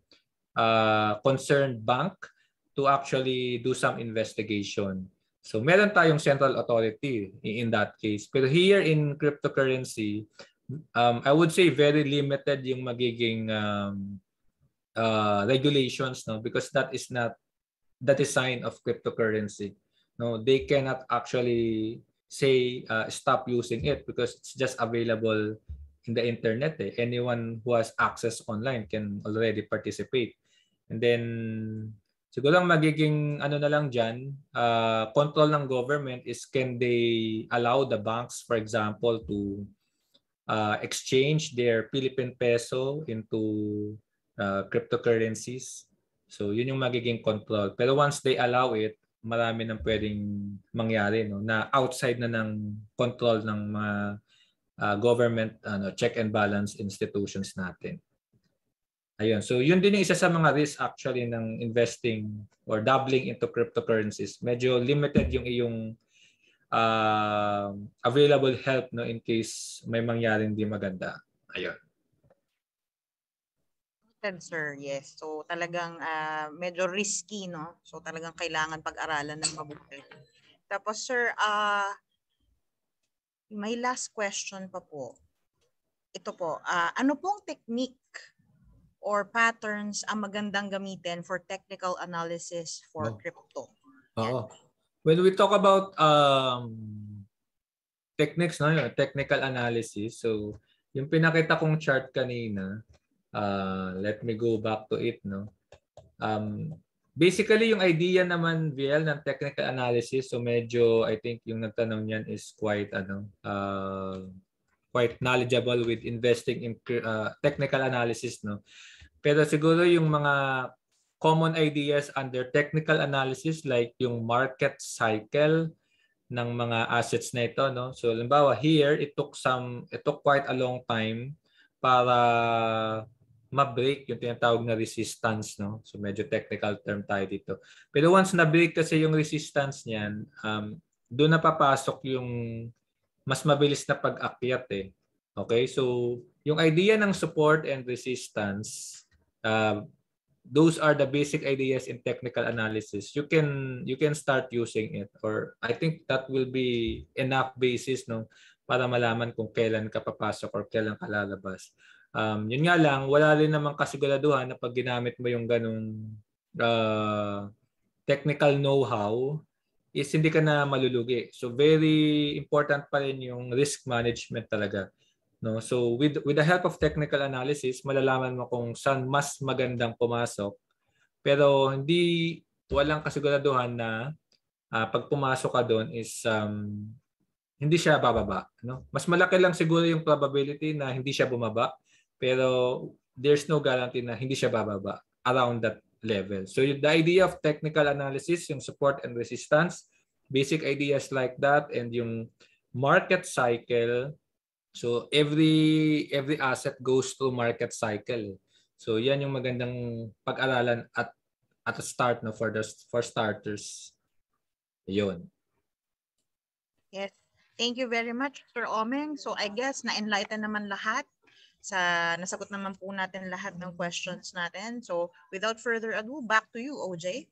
concerned bank to actually do some investigation. So meron tayong central authority in that case. Pero here in cryptocurrency, I would say very limited yung magiging regulations, no, because that is not the design of cryptocurrency. No, they cannot actually say stop using it because it's just available in the internet. Anyone who has access online can already participate. And then siguro ang magiging ano na lang diyan, control ng government is can they allow the banks, for example, to exchange their Philippine peso into cryptocurrencies. So yun yung magiging control. Pero once they allow it, marami nang pwedeng mangyari, no, na outside na ng control ng mga government check and balance institutions natin. Ayun. So yun din yung isa sa mga risk actually ng investing or doubling into cryptocurrencies. Medyo limited yung iyong available help, no, in case may mangyaring di maganda. Ayun. Sir, yes. So talagang medyo risky, no? So talagang kailangan pag-aralan ng mabuti. Tapos sir, may last question pa po. Ito po, ano pong technique or patterns ang magandang gamitin for technical analysis for crypto? Oo. When we talk about techniques, no, yung technical analysis, so yung pinakita kong chart kanina, let me go back to it, no. Basically yung idea naman, VL, ng technical analysis, so medyo I think yung nagtanong niyan is quite quite knowledgeable with investing in technical analysis, no. Pero siguro yung mga common ideas under technical analysis like yung market cycle ng mga assets na ito, no. So halimbawa here it took quite a long time para ma-break yung tinatawag na resistance, no. So medyo technical term tayo dito. Pero once na-break kasi yung resistance niyan, doon na papasok yung mas mabilis na pag-akyat eh. Okay? So yung idea ng support and resistance, those are the basic ideas in technical analysis. You can start using it, or I think that will be enough basis, no, para malaman kung kailan ka papasok or kailan ka lalabas. Yun nga lang, wala rin namang kasiguraduhan na pag ginamit mo yung ganung technical know-how is hindi ka na malulugi. So very important pa rin yung risk management talaga. No, so with the help of technical analysis, malalaman mo kung saan mas magandang pumasok. Pero walang kasiguraduhan na pag pumasok ka doon is hindi siya bababa, no? Mas malaki lang siguro yung probability na hindi siya bumaba, pero there's no guarantee na hindi siya bababa around that level. So the idea of technical analysis, yung support and resistance, basic ideas like that, and yung market cycle. So every asset goes through market cycle. So yan yung magandang pag-aralan at the start, no, for starters. Yun. Yes. Thank you very much, Sir Omeng. So I guess na-enlighten naman lahat. Nasagot naman po natin lahat ng questions natin. So without further ado, back to you, OJ.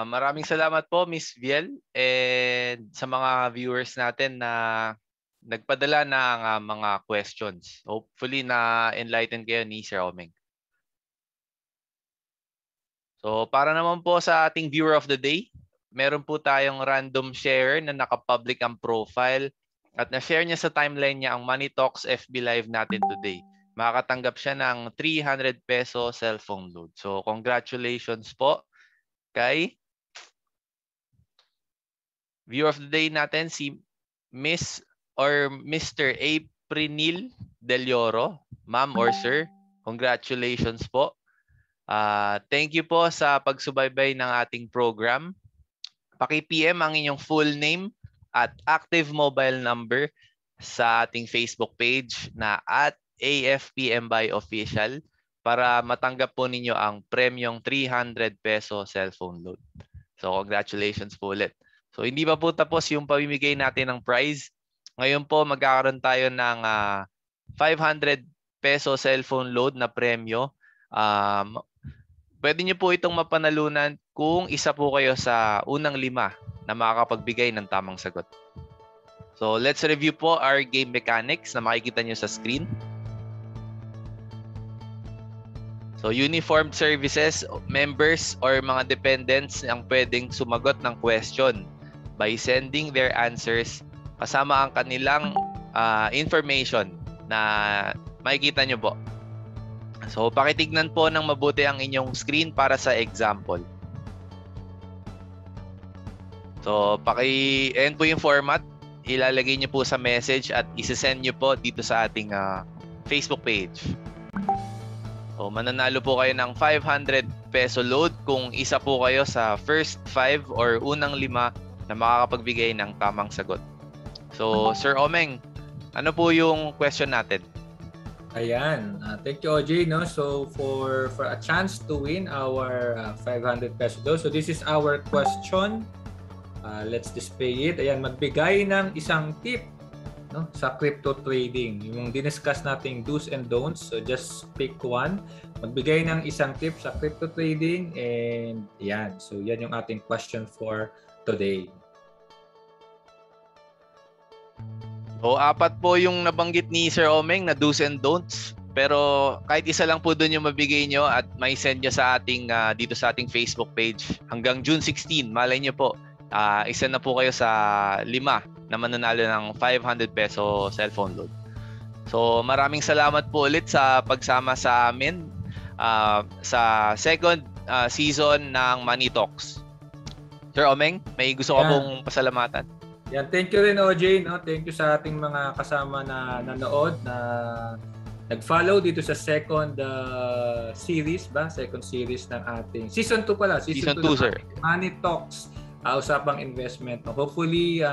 Maraming salamat po, Miss Viel, and sa mga viewers natin na nagpadala ng mga questions. Hopefully na-enlighten kayo ni Sir Omeng. So para naman po sa ating viewer of the day, meron po tayong random share na naka-public ang profile at na-share niya sa timeline niya ang Money Talks FB Live natin today. Makakatanggap siya ng 300 peso cellphone load. So congratulations po kay viewer of the day natin, si Miss or Mr. Aprinil Del Oro. Ma'am or sir, congratulations po. Thank you po sa pagsubaybay ng ating program. Paki-PM ang inyong full name at active mobile number sa ating Facebook page na @AFPMBuyOfficial para matanggap po ninyo ang premyong 300 peso cellphone load. So congratulations po ulit. So hindi pa po tapos yung pamimigay natin ng prize. Ngayon po magkakaroon tayo ng 500 peso cellphone load na premyo. Pwede nyo po itong mapanalunan kung isa po kayo sa unang 5 na makakapagbigay ng tamang sagot. So let's review po our game mechanics na makikita nyo sa screen. So uniformed services, members or mga dependents ang pwedeng sumagot ng question by sending their answers kasama ang kanilang information na makikita nyo po. So pakitignan po ng mabuti ang inyong screen para sa example. So ayan po yung format. Ilalagay nyo po sa message at isasend nyo po dito sa ating Facebook page. So mananalo po kayo ng 500 peso load kung isa po kayo sa first 5 or unang 5 na makakapagbigay ng tamang sagot. So Sir Omeng, ano po yung question natin? Ayan, thank you OJ. No? So for a chance to win our 500 peso load. So this is our question. Let's display it. Ayan, magbigay ng isang tip, no, sa crypto trading. Yung diniscuss nating do's and don'ts. So just pick one. Magbigay ng isang tip sa crypto trading and yan. So yan yung ating question for today. So 4 po yung nabanggit ni Sir Omeng na do's and don'ts. Pero kahit isa lang po doon yung mabigay nyo at may send nyo sa ating dito sa ating Facebook page hanggang June 16. Malay nyo po. Isa na po kayo sa 5 na mananalo ng 500 peso cellphone load. So maraming salamat po ulit sa pagsama sa amin sa second season ng Money Talks. Sir Omeng, may gusto ka pong pasalamatan? Yan, thank you rin OJ. No? Thank you sa ating mga kasama na nanood na nag-follow dito sa second series ba? Second series ng ating season 2 pala. Season 2 sir. Money Talks. Usapang investment. Hopefully,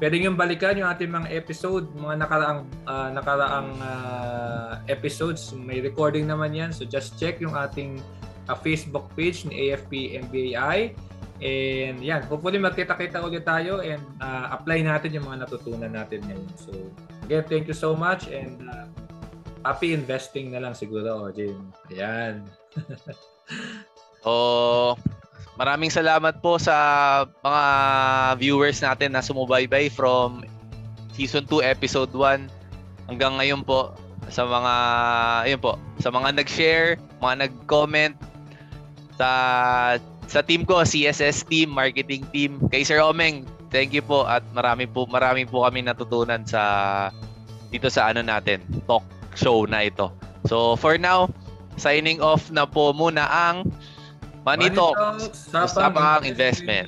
pwede nyo balikan yung ating mga episode, mga nakaraang episodes. May recording naman yan. So just check yung ating Facebook page ni AFP MBAI. And yan, hopefully magkita-kita ulit tayo and apply natin yung mga natutunan natin ngayon. So again, thank you so much and happy investing na lang siguro, Jane. Ayan. Maraming salamat po sa mga viewers natin na sumubaybay from Season 2 Episode 1 hanggang ngayon po sa mga nag-share, mga nag-comment sa team ko, CSS team, marketing team. Kay Sir Omeng, thank you po at marami po kami natutunan dito sa natin, talk show na ito. So for now, signing off na po muna ang Money Talks, usapang investment.